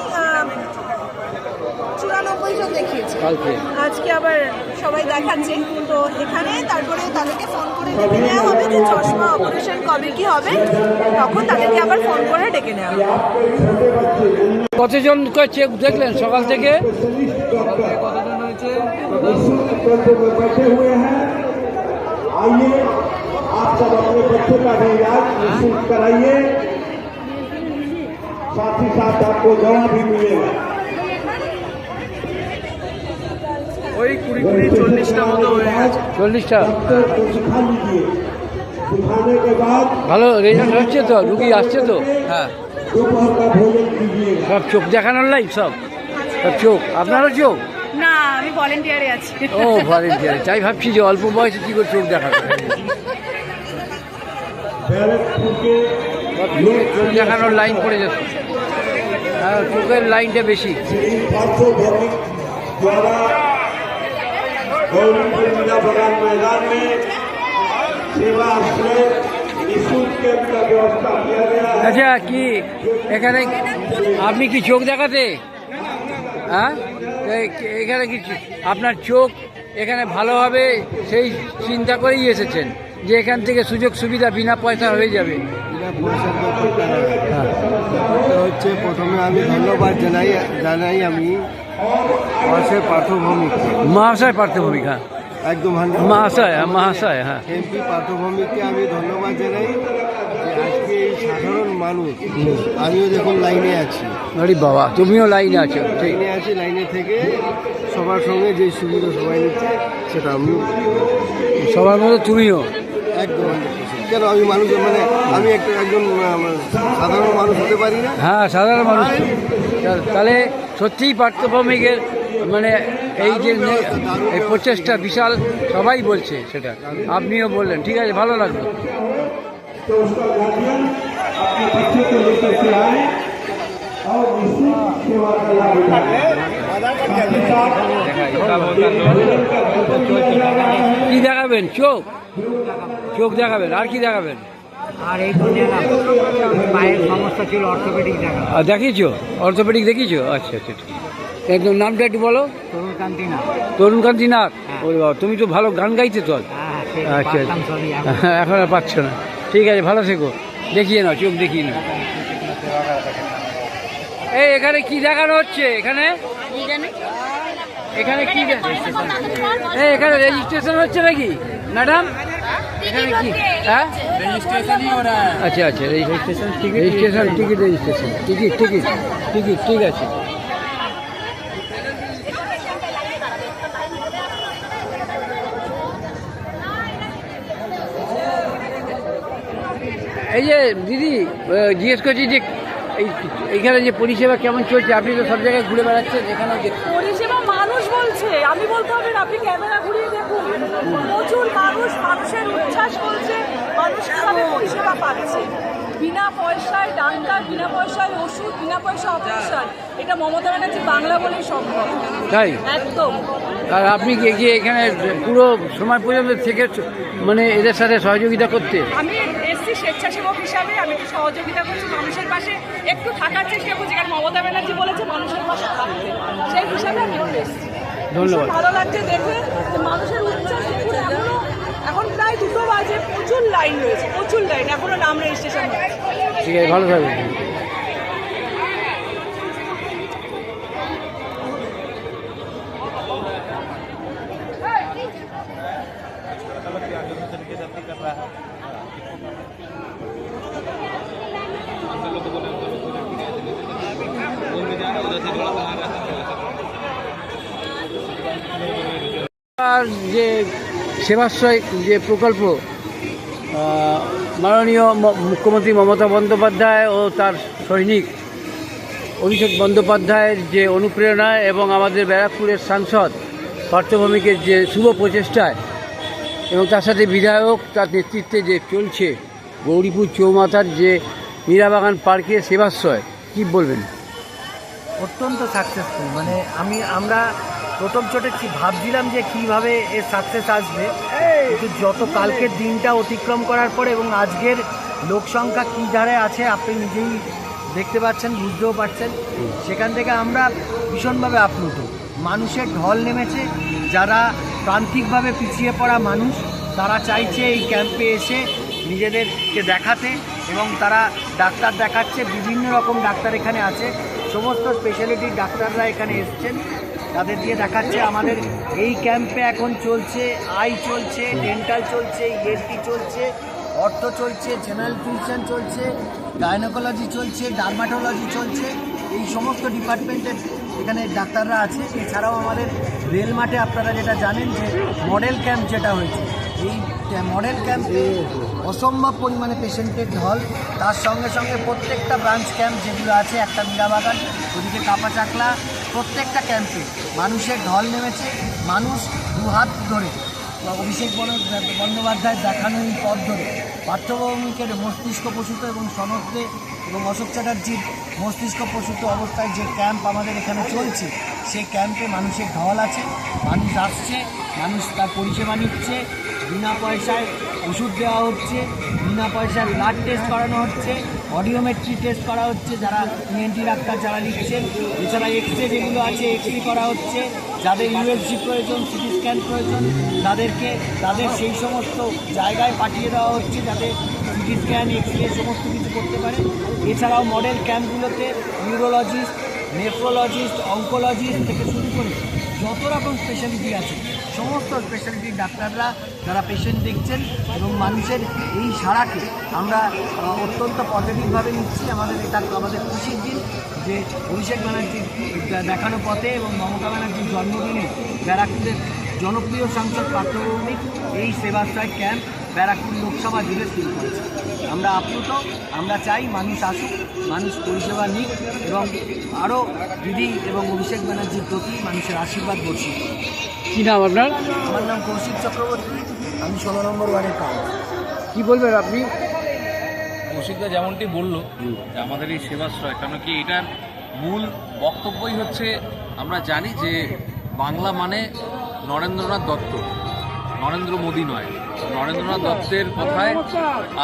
94 জন দেখিয়েছে, কালকে আজকে আবার সবাই দেখাচ্ছে। তো এখানে তারপরে তাদেরকে ফোন করে ডেকে নেওয়া হবে যে চশমা অপারেশন কবে কি হবে, তখন তাদেরকে আবার ফোন করে ডেকে নেওয়া হবে। কতজন চেক দেখলেন সকাল থেকে? बैठे हुए हैं, आइए आप सब अपने बच्चों का भी इलाज निःशुल्क कराइए, साथ ही साथ आपको दवा भी मिलेगा। ওই 20-40টা মতো হয়ে গেছে। 40টা? डॉक्टर को सिखा लीजिए, सिखाने के बाद ভালো রেজাল্ট হচ্ছে তো? রুগী আসছে তো? হ্যাঁ। दोपहर का भोजन कीजिएगा। সব চোখ দেখানোর লাইন সব সব চোখ? আপনারও চোখ? না, আমি ভলেন্টিয়ারে আছি। ও ভলেন্টিয়ার, তাই ভাবছি যে অল্প বয়সে কী করে চোখ দেখাবে। बैरकपुर के চোখ দেখানোর লাইন পড়ে যাচ্ছে, হ্যাঁ চোখের লাইনটা বেশি। श्री पार्थो भौमिक द्वारा गौरीपुर मीरा बागान मैदान में सेवा आश्रय निःशुल्क कैंप का व्यवस्था किया गया है। আচ্ছা, কি এখানে আপনি কি চোখ দেখাতে? হ্যাঁ, এখানে কি আপনার চোখ এখানে ভালো হবে সেই চিন্তা করেই এসেছেন যে এখান থেকে সুযোগ সুবিধা বিনা পয়সা হয়ে যাবে? হচ্ছে প্রথমে আমি ধন্যবাদ জানাই আমি মহাশয় পার্থভৌমিক, মহাশয় পার্থভৌমিক, হ্যাঁ একদম মহাশয় হ্যাঁ এমপি পার্থভৌমিককে আমি ধন্যবাদ জানাই যে আজকে এই সাধারণ মানুষ, আমিও দেখুন লাইনে আছি, আরে বাবা তুমিও লাইনে আছো, ঠিক। লাইনে থেকে সবার সঙ্গে যে সুবিধা সবাই নিচ্ছে সেটা আমি সবার মতো তুমিও একদম কেন আমি মানুষ মানে আমি একজন সাধারণ মানুষ হতে পারি না? হ্যাঁ সাধারণ মানুষ। তাহলে সত্যিই পার্থভৌমিকের মানে এই যে এই প্রচেষ্টা বিশাল, সবাই বলছে সেটা, আপনিও বললেন, ঠিক আছে ভালো লাগলো। तो उसका गार्जियन अपने बच्चे को लेकर के आए और निःशुल्क सेवा का लाभ उठाए। কি দেখাবেন? চোখ চোখ দেখাবেন, আর কি দেখাবেন? আর এই পায়ের সমস্যা ছিল, অর্থোপেডিক দেখা। দেখিয়েছো? অর্থোপেডিক দেখিয়েছো? আচ্ছা আচ্ছা ঠিক। একদম নামটা একটু বলো। তরুণকান্তি না। তরুণকান্তি নাথ। ওরে বাবা, তুমি তো ভালো গান গাইতে তো। আচ্ছা এখন আর পাচ্ছ না, ঠিক আছে ভালো থেকো। দেখিয়ে নাও, চোখ দেখিয়ে নাও। এই এখানে কি দেখানো হচ্ছে? এখানে এখানে কি এই এখানে রেজিস্ট্রেশন হচ্ছে নাকি ম্যাডাম? এখানে কি? হ্যাঁ আচ্ছা আচ্ছা, registration ticket, registration ticket, registration ticket ticket ticket, ঠিক আছে। এই যে দিদি জিজ্ঞেস করছি যে এইখানে যে পরিষেবা কেমন চলছে? আপনি তো সব জায়গায় ঘুরে বেড়াচ্ছেন, এখানেও পরিষেবা মানুষ বলছে, আমি বলতে হবে না, আপনি ক্যামেরা ঘুরিয়ে দেখুন, প্রচুর মানুষ, মানুষের উচ্ছ্বাস বলছে, মানুষ কিভাবে পরিষেবা পাচ্ছে বিনা পয়সায় ডাক্তার, বিনা পয়সায় ওষুধ, বিনা পয়সা অপারেশন। এটা মমতা ব্যানার্জি বাংলা বলেই সম্ভব, তাই একদম। আর আপনি গিয়ে এখানে পুরো সময় পর্যন্ত থেকে মানে এদের সাথে সহযোগিতা করতে? আমি এসছি স্বেচ্ছাসেবক হিসাবে, আমি একটু সহযোগিতা করছি, মানুষের পাশে একটু থাকার চেষ্টা করছি, কারণ মমতা ব্যানার্জি বলেছে মানুষের পাশে থাকতে, সেই হিসাবে আমি এসছি। ধন্যবাদ। ভালো লাগছে দেখে যে মানুষের উচ্ছ্বাস দেখুন, এখন প্রায় 2 বাজে, প্রচুর লাইন রয়েছে, প্রচুর লাইন, এখনো নাম রেজিস্ট্রেশন হচ্ছে। ঠিক আছে, ভালো থাকবেন। আর যে সেবাশ্রয় যে প্রকল্প মাননীয় মুখ্যমন্ত্রী মমতা বন্দ্যোপাধ্যায় ও তার সৈনিক অভিষেক বন্দ্যোপাধ্যায়ের যে অনুপ্রেরণায় এবং আমাদের ব্যারাকপুরের সাংসদ পার্থভৌমিকের যে শুভ প্রচেষ্টায় এবং তার সাথে বিধায়ক তার নেতৃত্বে যে চলছে গৌরীপুর চৌমাথার যে মীরাবাগান পার্কে সেবাশ্রয়, কি বলবেন? অত্যন্ত সাকসেসফুল। মানে আমরা প্রথম ছোটে ভাবছিলাম যে কীভাবে এর সাকসেস আসবে, কিন্তু যত কালকের দিনটা অতিক্রম করার পরে এবং আজকের লোকসংখ্যা কী ধারে আছে আপনি নিজেই দেখতে পাচ্ছেন, বুঝতেও পারছেন, সেখান থেকে আমরা ভীষণভাবে আপ্লুত মানুষের ঢল নেমেছে। যারা প্রান্তিকভাবে পিছিয়ে পড়া মানুষ তারা চাইছে এই ক্যাম্পে এসে নিজেদেরকে দেখাতে, এবং তারা ডাক্তার দেখাচ্ছে। বিভিন্ন রকম ডাক্তার এখানে আছে, সমস্ত স্পেশালিটির ডাক্তাররা এখানে এসছেন, তাদের দিয়ে দেখাচ্ছে। আমাদের এই ক্যাম্পে এখন চলছে আই চলছে, ডেন্টাল চলছে, ইএনটি চলছে, অর্থো চলছে, জেনারেল ফিজিশিয়ান চলছে, গাইনোকোলজি চলছে, ডার্মাটোলজি চলছে। এই সমস্ত ডিপার্টমেন্টের এখানে ডাক্তাররা আছে। এছাড়াও আমাদের রেল মাঠে আপনারা যেটা জানেন যে মডেল ক্যাম্প যেটা হয়েছে, এই মডেল ক্যাম্পে অসম্ভব পরিমাণে পেশেন্টের ঢল। তার সঙ্গে সঙ্গে প্রত্যেকটা ব্রাঞ্চ ক্যাম্প যেগুলো আছে, একটা মীরাবাগান, ওদিকে কাপাচাকলা, প্রত্যেকটা ক্যাম্পে মানুষের ঢল নেমেছে। মানুষ দুহাত ধরে অভিষেক বন্দ্যোপাধ্যায় দেখানো এই পথ ধরে পার্থভৌমিকের মস্তিষ্ক প্রসূত এবং সনদে এবং অশোক চ্যাটার্জির মস্তিষ্ক প্রসূত অবস্থায় যে ক্যাম্প আমাদের এখানে চলছে, সেই ক্যাম্পে মানুষের ঢল আছে। মানুষ আসছে, মানুষ তার পরিষেবা নিচ্ছে, বিনা পয়সায় ওষুধ দেওয়া হচ্ছে, বিনা পয়সায় ব্লাড টেস্ট করানো হচ্ছে, অডিওমেট্রি টেস্ট করা হচ্ছে যারা ইএনটি ডাক্তার যারা লিখছেন। এছাড়া এক্সরে যেগুলো আছে এক্সরে করা হচ্ছে। যাদের ইউএসজি প্রয়োজন, সিটি স্ক্যান প্রয়োজন, তাদের সেই সমস্ত জায়গায় পাঠিয়ে দেওয়া হচ্ছে যাতে সিটি স্ক্যান, এক্সরে সমস্ত কিছু করতে পারে। এছাড়াও মডেল ক্যাম্পগুলোতে নিউরোলজিস্ট, নেফ্রোলজিস্ট, অঙ্কোলজিস্ট থেকে শুরু করে যত রকম স্পেশালিটি আছে সমস্ত স্পেশালিটির ডাক্তাররা যারা পেশেন্ট দেখছেন, এবং মানুষের এই সাড়াকে আমরা অত্যন্ত পজিটিভভাবে নিচ্ছি। এটা আমাদের খুশির দিন যে অভিষেক ব্যানার্জির দেখানো পথে এবং মমতা ব্যানার্জির জন্মদিনে ব্যারাকপুরের জনপ্রিয় সাংসদ পার্থভৌমিক এই সেবাশ্রয় ক্যাম্প ব্যারাকপুর লোকসভা জুড়ে শুরু করেছে। আমরা আপ্লুত, আমরা চাই মানুষ আসুক, মানুষ পরিষেবা নিক, এবং আরও দিদি এবং অভিষেক ব্যানার্জির প্রতি মানুষের আশীর্বাদ বর্ষিত। কী নাম আপনার? আমার নাম কৌশিক চক্রবর্তী, আমি 16 নম্বর ওয়ার্ডের কাউন্সিলর। কী বলবেন আপনি? কৌশিকদা যেমনটি বলল যে আমাদের এই সেবাশ্রয়, কেন কি এটার মূল বক্তব্যই হচ্ছে আমরা জানি যে বাংলা মানে নরেন্দ্রনাথ দত্ত, নরেন্দ্র মোদী নয়। নরেন্দ্রনাথ দত্তের কথায়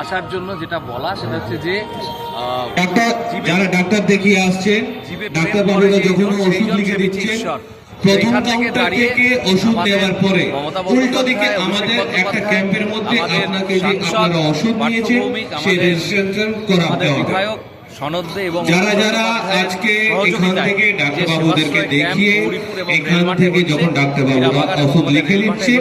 আসার জন্য যেটা বলা সেটা হচ্ছে যে যারা ডাক্তার দেখিয়ে আসছেন, ডাক্তার বাবুরা যখন ওষুধ লিখে দিচ্ছেন, প্রথম কাউন্টার থেকে ওষুধ দেওয়ার পরে উল্টো দিকে আমাদের একটা ক্যাম্পের মধ্যে আপনাকে যে আপনারা ওষুধ নিয়েছেন সেই রেজিস্ট্রেশন করাতে হবে। সনদে এবং যারা যারা আজকে এখান থেকে ডাক্তারবাবুদেরকে দেখিয়ে এখান থেকে যখন ডাক্তারবাবুরা ওষুধ লিখে নিচ্ছে,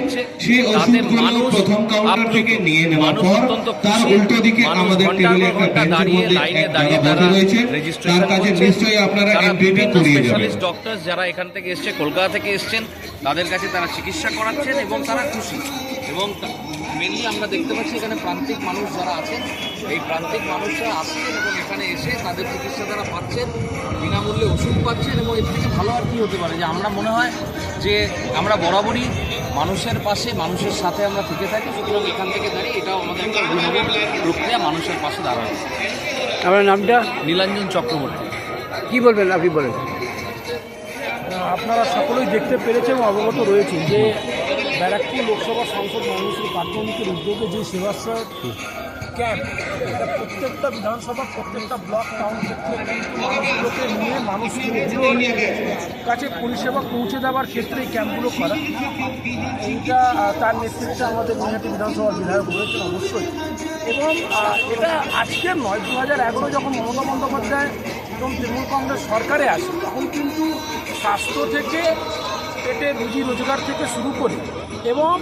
সেই ওষুধগুলো প্রথম কাউন্টার থেকে নিয়ে নেওয়ার পর তার উল্টো দিকে আমাদের টেবিলে একটা বেঞ্চের মধ্যে এক জায়গা বসে রয়েছে, তার কাছে নিশ্চয়ই আপনারা এন্ট্রিটা করিয়ে যাবেন। ডক্টর যারা এখান থেকে এসছে, কলকাতা থেকে এসছেন, তাদের কাছে তারা চিকিৎসা করাচ্ছেন এবং তারা খুশি। এবং মেনলি আমরা দেখতে পাচ্ছি এখানে প্রান্তিক মানুষ যারা আছেন, এই প্রান্তিক মানুষরা আসছেন এবং এখানে এসে তাদের চিকিৎসা তারা পাচ্ছেন, বিনামূল্যে ওষুধ পাচ্ছেন। এবং এর থেকে ভালো আর কী হতে পারে যে আমরা মনে হয় যে আমরা বরাবরই মানুষের পাশে, মানুষের সাথে আমরা থেকে থাকি। সুতরাং এখান থেকে দাঁড়িয়ে এটাও আমাদের একটা অভিনব প্রক্রিয়া, মানুষের পাশে দাঁড়ানো। আপনার নামটা? নীলাঞ্জন চক্রবর্তী। কী বলবেন আপনি? বলেন। আপনারা সকলেই দেখতে পেরেছেন এবং অবগত রয়েছেন যে ব্যারাকপুর লোকসভা সাংসদ মাননীয় পার্থভৌমিকের উদ্যোগে যে সেবাশ্রয় ক্যাম্প, এটা প্রত্যেকটা বিধানসভা, প্রত্যেকটা ব্লক, টাউন ক্ষেত্রে মানুষগুলোকে নিয়ে মানুষগুলোর কাছে পরিষেবা পৌঁছে দেওয়ার ক্ষেত্রে এই ক্যাম্পগুলো করা। এইটা তার নেতৃত্বে আমাদের নৈহাটি বিধানসভার বিধায়ক রয়েছেন অবশ্যই। এবং এটা আজকের নয়, 2011 যখন মমতা বন্দ্যোপাধ্যায় এবং তৃণমূল কংগ্রেস সরকারে আসে, তখন কিন্তু স্বাস্থ্য থেকে পেটে রুজি রোজগার থেকে শুরু করে এবং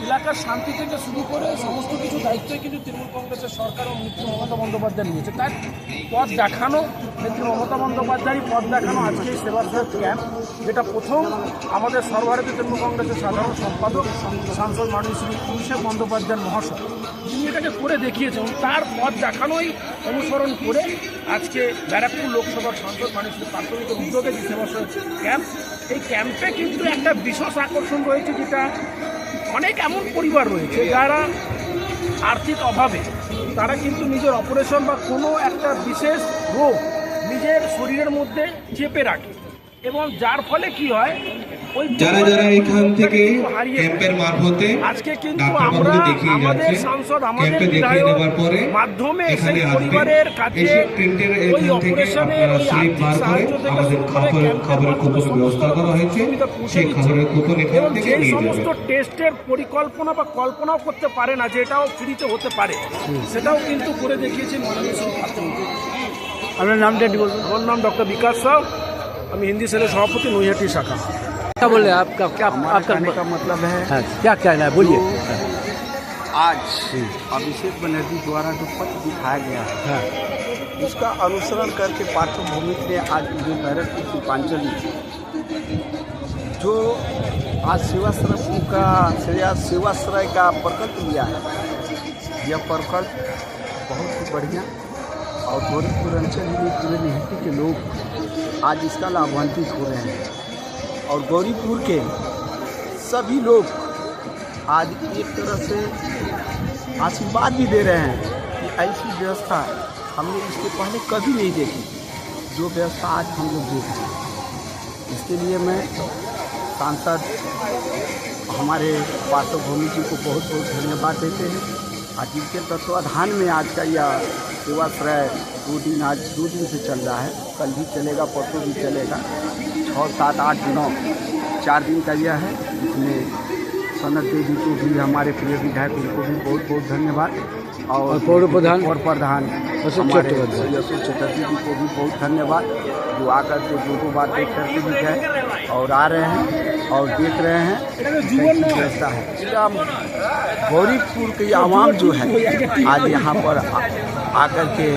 এলাকার শান্তি থেকে শুরু করে সমস্ত কিছু দায়িত্বই কিন্তু তৃণমূল কংগ্রেসের সরকার ও নেত্রী মমতা বন্দ্যোপাধ্যায় নিয়েছে। তার পথ দেখানো, নেত্রী মমতা বন্দ্যোপাধ্যায়ই পথ দেখানো আজকে এই সেবাশ্রয় ক্যাম্প, যেটা প্রথম আমাদের সর্বভারতীয় তৃণমূল কংগ্রেসের সাধারণ সম্পাদক সাংসদ মাননীয় শ্রী অভিষেক বন্দ্যোপাধ্যায় মহাশয় তিনি এটাকে করে দেখিয়েছেন। এবং তার পথ দেখানোই অনুসরণ করে আজকে ব্যারাকপুর লোকসভার সাংসদ মাননীয় শ্রী পার্থভৌমিকের উদ্যোগে যে সেবাশ্রয় ক্যাম্প, এই ক্যাম্পে কিন্তু একটা বিশেষ আকর্ষণ রয়েছে, যেটা অনেক এমন পরিবার রয়েছে যারা আর্থিক অভাবে তারা কিন্তু নিজের অপারেশন বা কোনো একটা বিশেষ রোগ নিজের শরীরের মধ্যে চেপে রাখে এবং যার ফলে কি হয় ওই যারা যারা এখান থেকে ক্যাম্পের মারফতে আজকে কিন্তু ডাক্তার আমরা বাবুকে দেখিয়ে আমাদের যাচ্ছে সাংসদ আমাদের ক্যাম্পে দেখিয়ে বিধায়ক নেবার পরে মাধ্যমে এখানে সেই আসবে পরিবারের কাছে এসে প্রিন্টের ওই এখান থেকে অপারেশনে আপনারা ওই স্লিপ আর্থিক বার করে সাহায্য থেকে আমাদের শুরু করে খাবারের কুপনের ব্যবস্থা করা হয়েছে সেই খাবারের কুপন এখান এবং থেকে যে নিয়ে যাবে সমস্ত টেস্টের পরিকল্পনা বা কল্পনাও করতে পারে না যেটাও ফ্রিতে হতে পারে সেটাও কিন্তু করে দেখিয়েছেন মাননীয় স্বাস্থ্যমন্ত্রী। আপনার নামটা একটু বলুন। আমার नाम डॉक्टर विकास साहब, हम हिंदी सेल सभापति नोहियाटी शाखा। क्या बोले आपका क्या आपका कहने का मतलब है हाँ, क्या कहना है बोलिए। आज अभिषेक बनर्जी द्वारा जो पत्र दिखाया गया है हाँ उसका अनुसरण करके पार्थभूमि ने आज जो बैरकपुर दीपांजलि जो आज सेवाश्रय का प्रकल्प लिया है, यह प्रकल्प बहुत ही बढ़िया और गौरीपुर अंचल में पूरे निहत्ती के लोग आज इसका लाभान्वित हो रहे हैं और गौरीपुर के सभी लोग आज एक तरह से आशीर्वाद भी दे रहे हैं कि ऐसी व्यवस्था हमने इसके पहले कभी नहीं देखी जो व्यवस्था आज हम लोग देख रहे हैं। इसके लिए मैं सांसद हमारे पार्थभूमि जी को बहुत बहुत धन्यवाद देते हैं। आज जिनके तत्वाधान में आज का यह सेवाश्रय 2 दिन से चल रहा है, कल भी चलेगा, परसों भी चलेगा, 6, 7, 8, 9 4 दिन का यह है। इसमें सनत देवी को भी, हमारे प्रिय विधायक, उनको भी बहुत बहुत धन्यवाद और पौर प्रधान अशोक चटर्जी जी को भी बहुत धन्यवाद जो आकर के दो बार देख करके भी गए और आ रहे हैं और देख रहे हैं कैसी व्यवस्था है। गौरीपुर की आवाम जो है आज यहाँ पर आकर के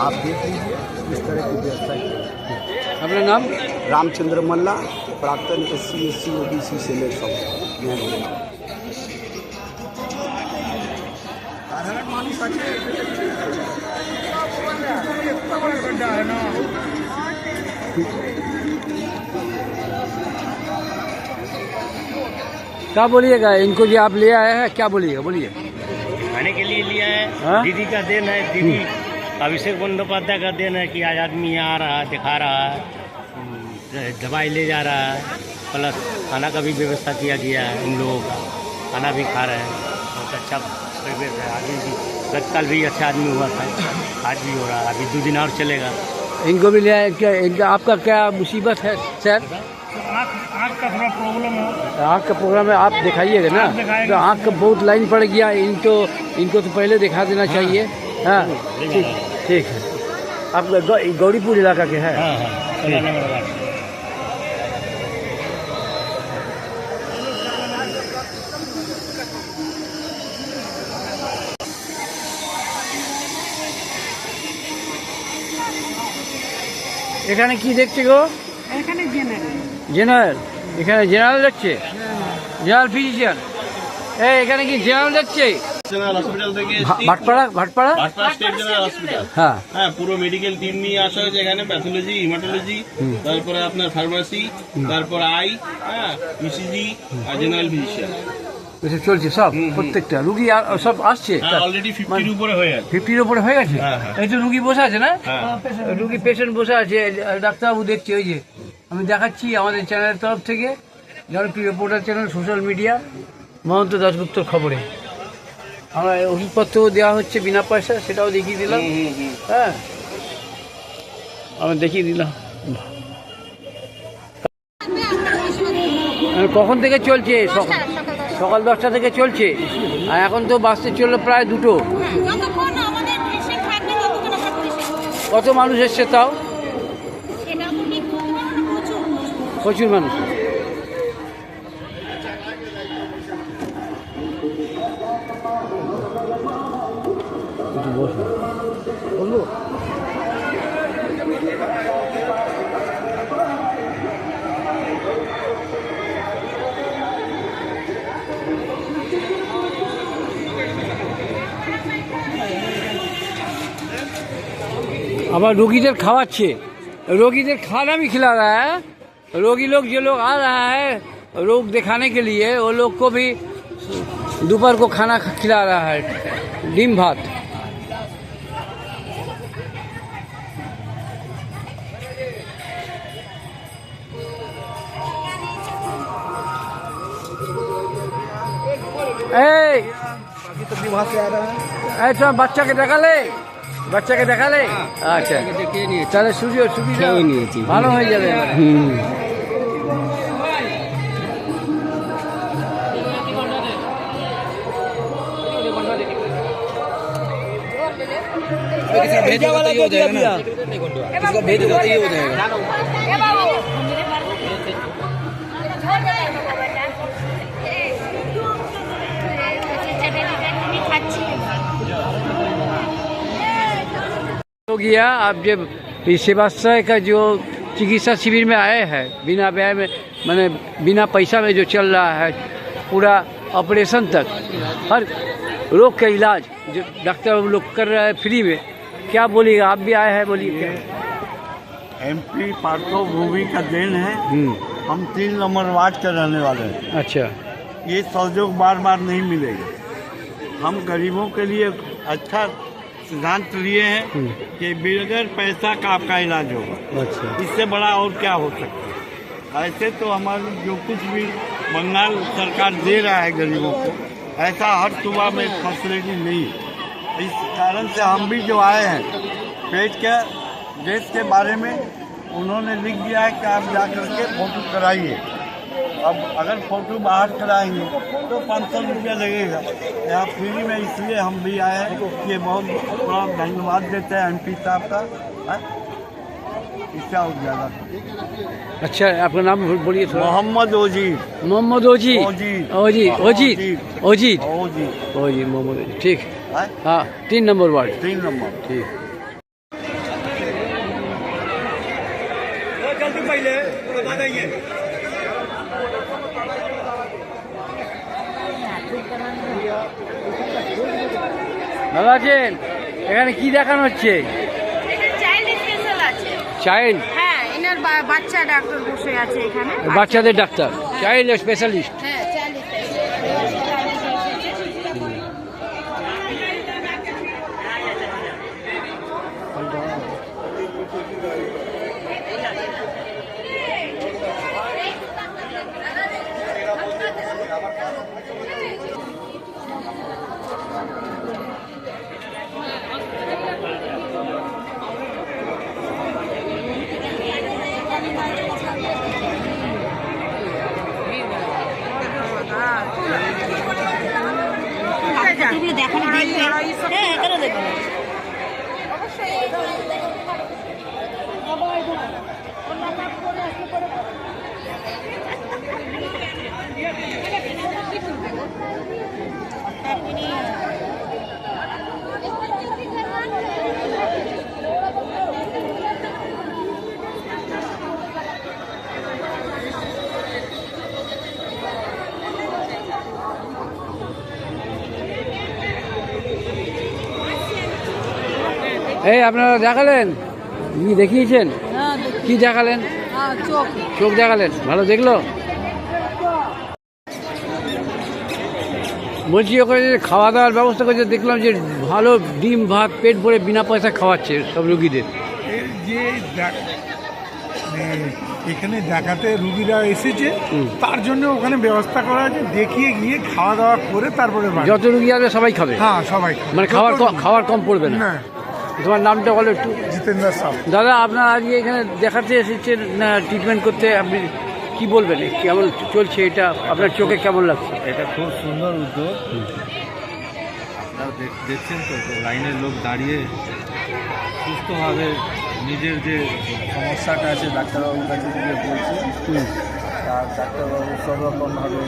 आप देख लीजिए इस तरह की व्यवस्था की। अपना नाम? रामचंद्र मल्ला, प्राक्तन SC OBC सिलेक्शन। क्या बोलिएगा इनको जो आप ले आए हैं, क्या बोलिएगा बोलिए। खाने के लिए लिया है, हाँ? दीदी का देन है, दीदी अभिषेक बंदोपाध्याय का देन है कि आज आदमी यहाँ आ रहा है, दिखा रहा है, दवाई ले जा रहा है, प्लस खाना का भी व्यवस्था किया गया है। उन लोगों का खाना भी खा रहे हैं, बहुत अच्छा परिवेश है। आदमी भी कल भी अच्छा आदमी हुआ था, आज भी हो रहा है, अभी 2 दिन और चलेगा। इनको भी ले आए क्या? इनका आपका क्या मुसीबत है सर? आँख का थोड़ा प्रॉब्लम है। आँख का प्रोग्राम है, आप दिखाइएगा ना। तो आँख का बहुत लाइन पड़ गया, इनको तो पहले दिखा देना चाहिए। हाँ ठीक है। आप गौरीपुर इलाका के हैं? এখানে কি দেখছে গো? এখানে জেনারেল। এখানে জেনারেল দেখছে, জেনারেল ফিজিশিয়ান। এখানে কি জেনারেল দেখছে? জেনারেল হসপিটাল থেকে Bhatpara Bhatpara state general hospital. হ্যাঁ হ্যাঁ, পুরো মেডিকেল টিম নিয়ে আসা হয়েছে এখানে, প্যাথোলজি, হিমাটোলজি, তারপরে আপনার ফার্মাসি, তারপর আই, হ্যাঁ, ইসিজি আর জেনারেল ফিজিশিয়ান এসব চলছে সব, প্রত্যেকটা রুগী আর সব আসছে। অলরেডি 50-র উপরে হয়ে গেছে। 50-র উপরে হয়ে গেছে। এই তো রুগী বসে আছে না, রুগী পেশেন্ট বসে আছে, ডাক্তারবাবু দেখছে। ওই যে আমি দেখাচ্ছি আমাদের চ্যানেলের তরফ থেকে, জনপ্রিয় reporter channel, social media, Mahanta দাশগুপ্তর খবরে আমরা ওষুধপত্রও দেওয়া হচ্ছে বিনা পয়সা, সেটাও দেখিয়ে দিলাম। হ্যাঁ আমি দেখিয়ে দিলাম। কখন থেকে চলছে? সকাল 10টা থেকে চলছে, আর এখন তো বাসতে চললো প্রায় 2টো। কত মানুষ এসছে তাও? প্রচুর মানুষ। বললো अब रोगी खावाচ্ছে, रोगी खाना भी खिला रहा है। रोगी लोग जो लोग आ रहा है रोग दिखाने के लिए, वो लोग को भी दोपहर को खाना खिला रहा है, डिम भात। এই এই তোমার বাচ্চাকে দেখালে আচ্ছা তাহলে সুবিধা ভালো হয়ে যাবে এবারে। हो गया। अब जब इस सेवाश्रय का जो चिकित्सा शिविर में आए हैं बिना व्यय में माने बिना पैसा में जो चल रहा है पूरा ऑपरेशन तक हर रोग का इलाज जो डॉक्टर लोग कर रहे हैं फ्री में, क्या बोलिएगा? आप भी आए हैं, बोलिए क्या? MP पार्थो भूमि का देन है। हम 3 नंबर वार्ड के रहने वाले हैं। अच्छा, ये सहयोग बार बार नहीं मिलेगा। हम गरीबों के लिए अच्छा सिद्धांत लिए हैं कि बगैर पैसा का आपका इलाज होगा। अच्छा, इससे बड़ा और क्या हो सकता है? ऐसे तो हमारी जो कुछ भी बंगाल सरकार दे रहा है गरीबों को, ऐसा हर सूबा में फैसिलिटी नहीं है। इस कारण से हम भी जो आए हैं पेट के गैस के बारे में उन्होंने लिख दिया है कि आप जा करके फोटो कराइए। अब अगर फोटो बाहर कराएंगे तो 500 रुपया लगेगा यहाँ फ्री में, इसलिए हम भी आए हैं। ये बहुत बड़ा धन्यवाद देते हैं MP साहब का। इससे और ज़्यादा अच्छा, आपका नाम बोलिए थोड़ा। मोहम्मद ओजीर। मोहम्मद ओजीर। ओजीर ओजीर ओजीर ओजीर ओजीर ओजीर मोहम्मद ओजीर। ठीक, हाँ 3 नंबर वार्ड। 3 नंबर। ठीक। ভালো আছেন? এখানে কি দেখানো হচ্ছে? চাইল্ড স্পেশাল আছে। চাইল্ড? হ্যাঁ, এনার বাচ্চা ডাক্তার বসে আছে এখানে। বাচ্চাদের ডাক্তার, চাইল্ড স্পেশালিস্ট। হ্যাঁ, চাইল্ড দেখানো দেখবে। হ্যাঁ, কেন দেখবে না? এই আপনারা দেখালেন কি দেখিয়েছেন? কি দেখালেন? চোখ দেখালেন, ভালো দেখলো? বলছি ওখানে যে খাওয়া দাওয়ার ব্যবস্থা করছে, দেখলাম যে ভালো ডিম ভাত পেট ভরে বিনা পয়সা খাওয়াচ্ছে সব রুগীদের। যে এখানে দেখাতে রুগীরা এসেছে তার জন্য ওখানে ব্যবস্থা করা আছে, দেখিয়ে গিয়ে খাওয়া দাওয়া করে তারপরে যত রুগী আসবে সবাই খাবে? হ্যাঁ, সবাই মানে খাওয়ার কম পড়বে না। তোমার নামটা বলো একটু। জিতেন্দ্র সাহ। দাদা, আপনার আজকে এখানে দেখাতে এসেছেন না ট্রিটমেন্ট করতে, আপনি কি বলবেন? কেমন চলছে এটা? আপনার চোখে কেমন লাগছে? এটা খুব সুন্দর উদ্যোগ। আপনারা দেখছেন তো লাইনের লোক দাঁড়িয়ে সুস্থভাবে নিজের যে সমস্যাটা আছে ডাক্তারবাবুর কাছে গিয়ে বলছে, তার ডাক্তারবাবু সবরকমভাবে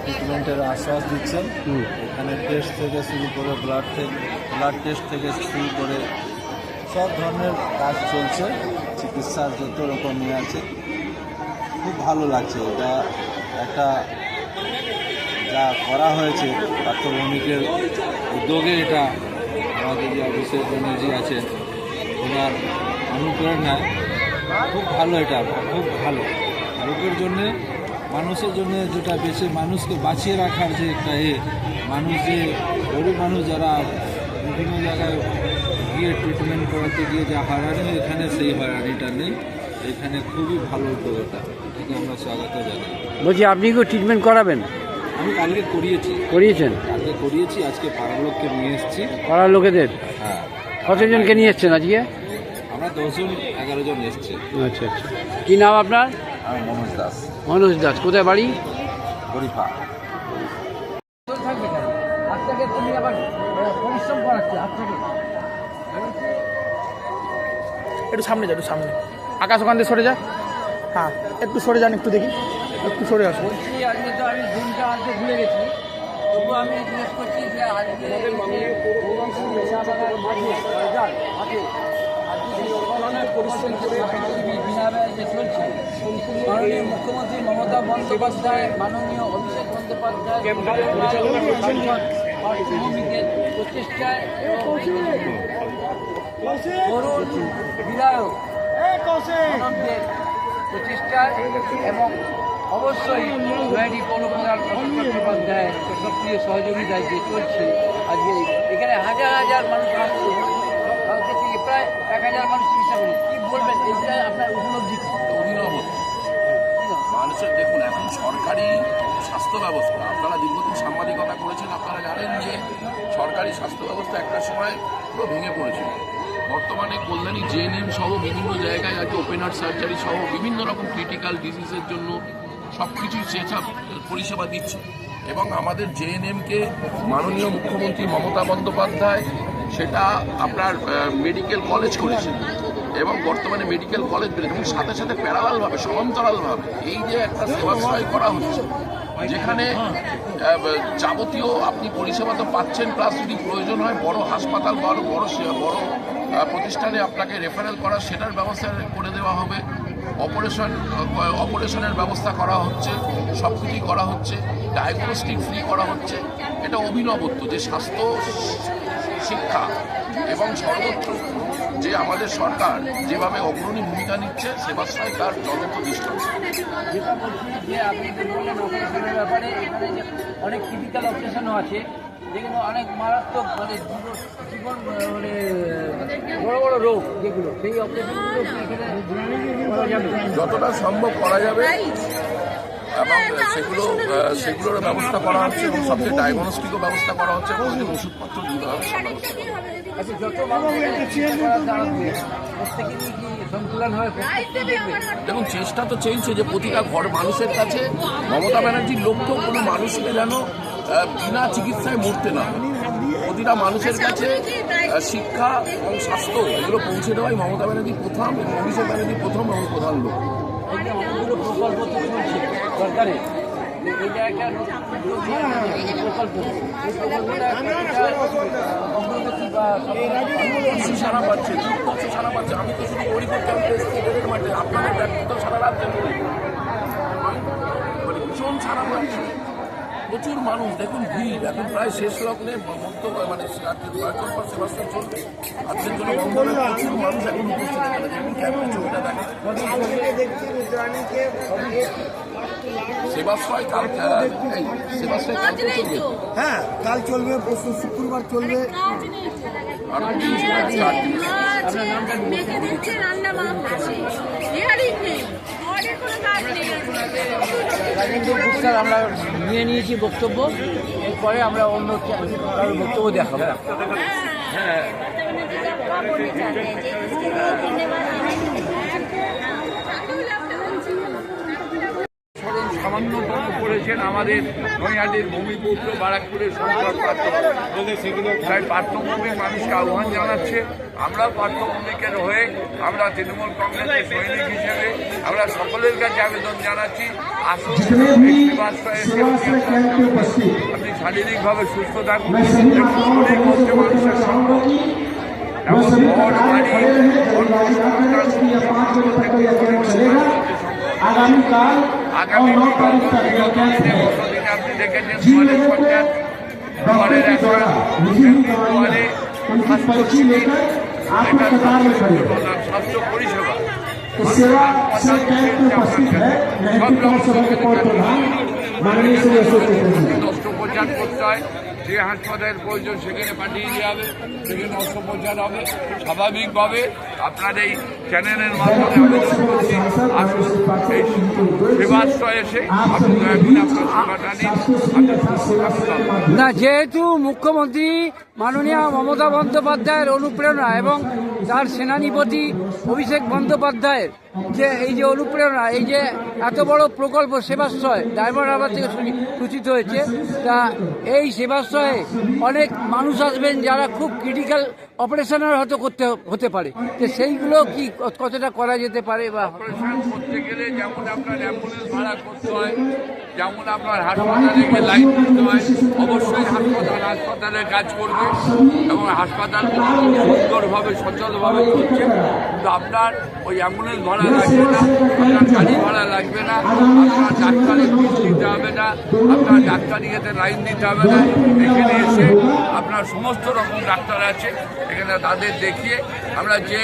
ট্রিটমেন্টের আশ্বাস দিচ্ছেন। এখানে টেস্ট থেকে শুরু করে ব্লাড টেস্ট থেকে শুরু করে সব ধরনের কাজ চলছে, চিকিৎসার যত রকমই আছে। খুব ভালো লাগছে। এটা একটা যা করা হয়েছে পার্থভৌমিকের উদ্যোগে, এটা আমাদের যে অভিষেক ব্যানার্জি আছেন ওনার অনুপ্রেরণায় খুব ভালো। এটা খুব ভালো লোকের জন্যে, মানুষের জন্য, যেটা বেশি মানুষকে বাঁচিয়ে রাখার যে একটা মানুষ যে গরিব মানুষ যারা বিভিন্ন জায়গায় গিয়ে ট্রিটমেন্ট করাতে গিয়ে যা হয়রানি, এখানে সেই হয়রানিটা নেই। এখানে খুবই ভালো উদ্যোগ, এটাকে আমরা স্বাগত জানাই। বলছি আপনি কি ট্রিটমেন্ট করাবেন? আমি আমি কালকে করিয়েছেন? কালকে করিয়েছি, আজকে পাড়ার লোককে নিয়ে এসেছি। পাড়ার লোকেদের? হ্যাঁ। কতজনকে নিয়ে এসছেন আজকে? আমরা 10-11 জন এসেছি। আচ্ছা আচ্ছা। কী নাম আপনার? আমি মনোজ দাস। মনোজ দাস। কোথায় বাড়ি? গরিফা। একটু সামনে যা, একটু সামনে। আকাশ ওখান থেকে সরে যা। হ্যাঁ, একটু সরে যান, একটু দেখি, একটু সরে আসুন। বলছি আজকে তো আমি দিনটা আজকে ভুলে গেছি, তবু আমি জিজ্ঞেস করছি যে আজকে মাননীয় মুখ্যমন্ত্রী মমতা বন্দ্যোপাধ্যায়, মাননীয় অভিষেক বন্দ্যোপাধ্যায় পার্থভূমিকে প্রচেষ্টায় এবং তরুণ বিধায়ক মানবদের প্রচেষ্টায় এবং অবশ্যই নয়াটি পৌরপ্রধান অশোক চট্টোপাধ্যায়ের সক্রিয় সহযোগিতায় যে চলছে আজকে এখানে হাজার হাজার মানুষ আসছে, কালকে থেকে প্রায় 1000 মানুষ চিকিৎসা করে। কী বলবেন এইটা আপনার উপলব্ধি? মানুষের দেখুন, এখন সরকারি স্বাস্থ্য ব্যবস্থা, আপনারা দীর্ঘদিন সাংবাদিকতা করেছেন, আপনারা জানেন যে সরকারি স্বাস্থ্য ব্যবস্থা একটা সময় পুরো ভেঙে পড়েছিল। বর্তমানে কল্যাণী জেএনএম সহ বিভিন্ন জায়গায় আজকে ওপেন হার্ট সার্জারি সহ বিভিন্ন রকম ক্রিটিক্যাল ডিজিজের জন্য সব কিছুই চেকআপ পরিষেবা দিচ্ছে। এবং আমাদের জেএনএমকে মাননীয় মুখ্যমন্ত্রী মমতা বন্দ্যোপাধ্যায় সেটা আপনার মেডিকেল কলেজ করেছেন এবং বর্তমানে মেডিকেল কলেজ বেড়েছে এবং সাথে সাথে প্যারালালভাবে সমান্তরালভাবে এই যে একটা সেবাশ্রয় করা হচ্ছে, যেখানে যাবতীয় আপনি পরিষেবা তো পাচ্ছেন, প্লাস যদি প্রয়োজন হয় বড় হাসপাতাল বড় প্রতিষ্ঠানে আপনাকে রেফারেল করা সেটার ব্যবস্থা করে দেওয়া হবে। অপারেশনের ব্যবস্থা করা হচ্ছে, সব কিছুই করা হচ্ছে, ডায়াগনস্টিক ফ্রি করা হচ্ছে। এটা অভিনবত্ব যে স্বাস্থ্য শিক্ষা এবং সর্বত্র যে আমাদের সরকার যেভাবে অগ্রণী ভূমিকা নিচ্ছে, সেবাশ্রয় তার জ্বলন্ত দৃষ্টান্ত। যেটা বলছি যে আপনি যে বললেন অপারেশনের ব্যাপারে, এখানে যে অনেক ক্রিটিক্যাল অপারেশনও আছে, যেগুলো অনেক মারাত্মক মানে জীবন মানে বড় বড় রোগ যেগুলো, সেই অপারেশনগুলো কি এখানে করা যাবে? যতটা সম্ভব করা যাবে এবং সেগুলোর ব্যবস্থা করা হচ্ছে এবং সবচেয়ে ডায়াগনস্টিকও ব্যবস্থা করা হচ্ছে এবং ওষুধপত্র দিতে হবে। আচ্ছা, যত মানুষ প্রত্যেকেরই কি সন্তুলন হয়? দেখুন, চেষ্টা তো চলছে যে প্রতিটা ঘর মানুষের কাছে মমতা ব্যানার্জির লক্ষ্য কোনো মানুষকে যেন বিনা চিকিৎসায় মরতে না, প্রতিটা মানুষের কাছে শিক্ষা এবং স্বাস্থ্য এগুলো পৌঁছে দেওয়াই মমতা ব্যানার্জির প্রথম এবং অভিষেক ব্যানার্জির প্রথম এবং প্রধান লক্ষ্য। এই যে অনেকগুলো প্রকল্প তো চলছে সরকারের, এটা একটা প্রকল্প, এই প্রকল্পটা অগ্রগতি বা সারা পাচ্ছে, সারা পাচ্ছে। আমি তো শুধু গরিপুর ক্যাম্পে এসেছি, মাঠে আপনাদের ব্যক্তিগত সারা রাত মানে ভীষণ সারা পাচ্ছে, প্রচুর মানুষ। দেখুন ভিড় এখন প্রায় শেষ লগ্নে বক্তব্য মানে সেবাশ্রয় চলবে, আজকের জন্য প্রচুর মানুষ এখন উপস্থিত এখানে। দেখুন ক্যাম্পে ছবিটা দেখেন, সেবাশ্রয় কালকে সেবাশ্রয় কালকে চলবে। হ্যাঁ, কাল চলবে, পরশু শুক্রবার চলবে। স্যার, আমরা নিয়ে নিয়েছি বক্তব্য, এরপরে আমরা অন্য বক্তব্য দেখাবো। হ্যাঁ, সামান্য করেছেন আমাদের নৈহাটির ভূমিপুত্র বারাকপুরের সংসদ তাই পার্থভূমির মানুষকে আহ্বান জানাচ্ছে। আমরাও পার্থভূমিকের হয়ে আমরা তৃণমূল কংগ্রেসের সৈনিক হিসেবে আমরা সকলের কাছে আবেদন জানাচ্ছি, আসুন আপনি শারীরিকভাবে সুস্থ থাকুন, অনেক হচ্ছে মানুষের সম্ভব এবং ঘর বাড়ি আগামী আপনি দেখেছেন স্বাস্থ্য পরিষেবা নষ্ট করছে অস্ত্রোপচার করতে হয়, যে হাসপাতালের প্রয়োজন সেখানে পাঠিয়ে দেওয়া হবে, সেখানে অস্ত্রোপচার হবে। স্বাভাবিকভাবে আপনার এই চ্যানেলের মাধ্যমে আবেদন করছি, আসুন এই সেবাশ্রয় এসে আপনি দয়া করে আপনার সেবাটা নিন। না, যেহেতু মুখ্যমন্ত্রী মাননীয় মমতা বন্দ্যোপাধ্যায়ের অনুপ্রেরণা এবং তার সেনানিপতি অভিষেক বন্দ্যোপাধ্যায়ের যে এই যে অনুপ্রেরণা, এই যে এত বড় প্রকল্প সেবাশ্রয় ডায়মন্ড হারবার থেকে সূচিত হয়েছে, তা এই সেবাশ্রয়ে অনেক মানুষ আসবেন যারা খুব ক্রিটিক্যাল অপারেশনের হয়তো হতে পারে, তো সেইগুলো কি কতটা করা যেতে পারে? বা অপারেশন করতে গেলে যেমন আপনার অ্যাম্বুলেন্স ভাড়া করতে হয়, যেমন আপনার হাসপাতালে গিয়ে লাইন দিতে হয়, অবশ্যই হাসপাতালে কাজ করবে এবং হাসপাতাল সুন্দরভাবে সচলভাবে চলছে। কিন্তু আপনার ওই অ্যাম্বুলেন্স ভাড়া লাগবে না, আপনার গাড়ি ভাড়া লাগবে না, আপনার ডাক্তারের ফিস দিতে হবে না, আপনার ডাক্তারি ক্ষেত্রে লাইন দিতে হবে না। এখানে এসে আপনার সমস্ত রকম ডাক্তার আছে, এখানে তাদের দেখিয়ে আমরা যে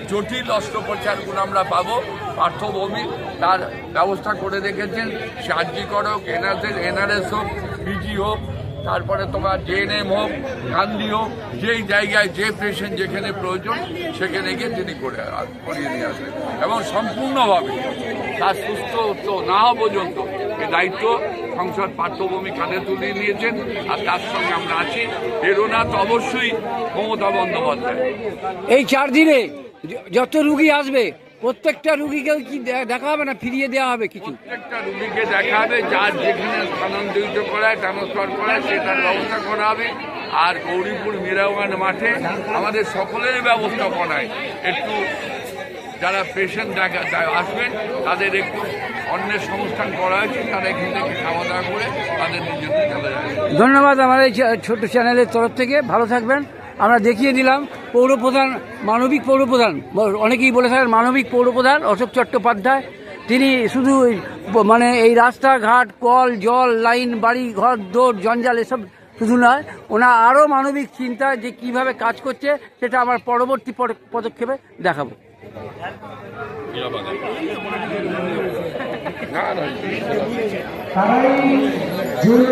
জটিল অস্ত্রোপচারগুলো আমরা পাবো, পার্থভূমি তার ব্যবস্থা করে রেখেছেন। সার্জিকর হোক, এনআরএস হোক, পিজি হোক, তারপরে তোমার জেএনএম হোক, গান্ধী হোক, যেই জায়গায় যে পেশেন্ট যেখানে প্রয়োজন সেখানে গিয়ে তিনি করিয়ে নিয়ে আসবেন এবং সম্পূর্ণভাবে তার সুস্থ না হওয়া পর্যন্ত এই দায়িত্ব সংসদ পার্থভূমি কাঁধে তুলে নিয়েছেন। আর তার সঙ্গে আমরা আছি, এরোনা তো অবশ্যই মমতা বন্দ্যোপাধ্যায়। এই 4 দিনে যত রুগী আসবে প্রত্যেকটা রুগীকে কি দেখা হবে না ফিরিয়ে দেওয়া হবে? কিছু প্রত্যেকটা রুগীকে দেখা হবে, যার যেখানে স্থানান্তরিত করায় ট্রান্সফার করায় সেটার ব্যবস্থা করা হবে। আর গৌরীপুর মীরাবাগান মাঠে আমাদের সকলের ব্যবস্থাপনায় একটু যারা পেশেন্ট আসবেন তাদের একটু অন্যের সংস্থান করা হয়েছে, তারা এখান থেকে খাওয়া দাওয়া করে তাদের নিজেদের চলে যাবে। ধন্যবাদ আমার এই ছোট্ট চ্যানেলের তরফ থেকে, ভালো থাকবেন। আমরা দেখিয়ে দিলাম পৌরপ্রধান, মানবিক পৌরপ্রধান, অনেকেই বলে থাকেন মানবিক পৌরপ্রধান অশোক চট্টোপাধ্যায়। তিনি শুধু মানে এই রাস্তাঘাট, কল, জল, লাইন, বাড়ি, ঘর, দৌড়, জঞ্জাল এসব শুধু নয়, ওনার আরও মানবিক চিন্তা যে কিভাবে কাজ করছে সেটা আমার পরবর্তী পদক্ষেপে দেখাবো। তারাই জুড়ে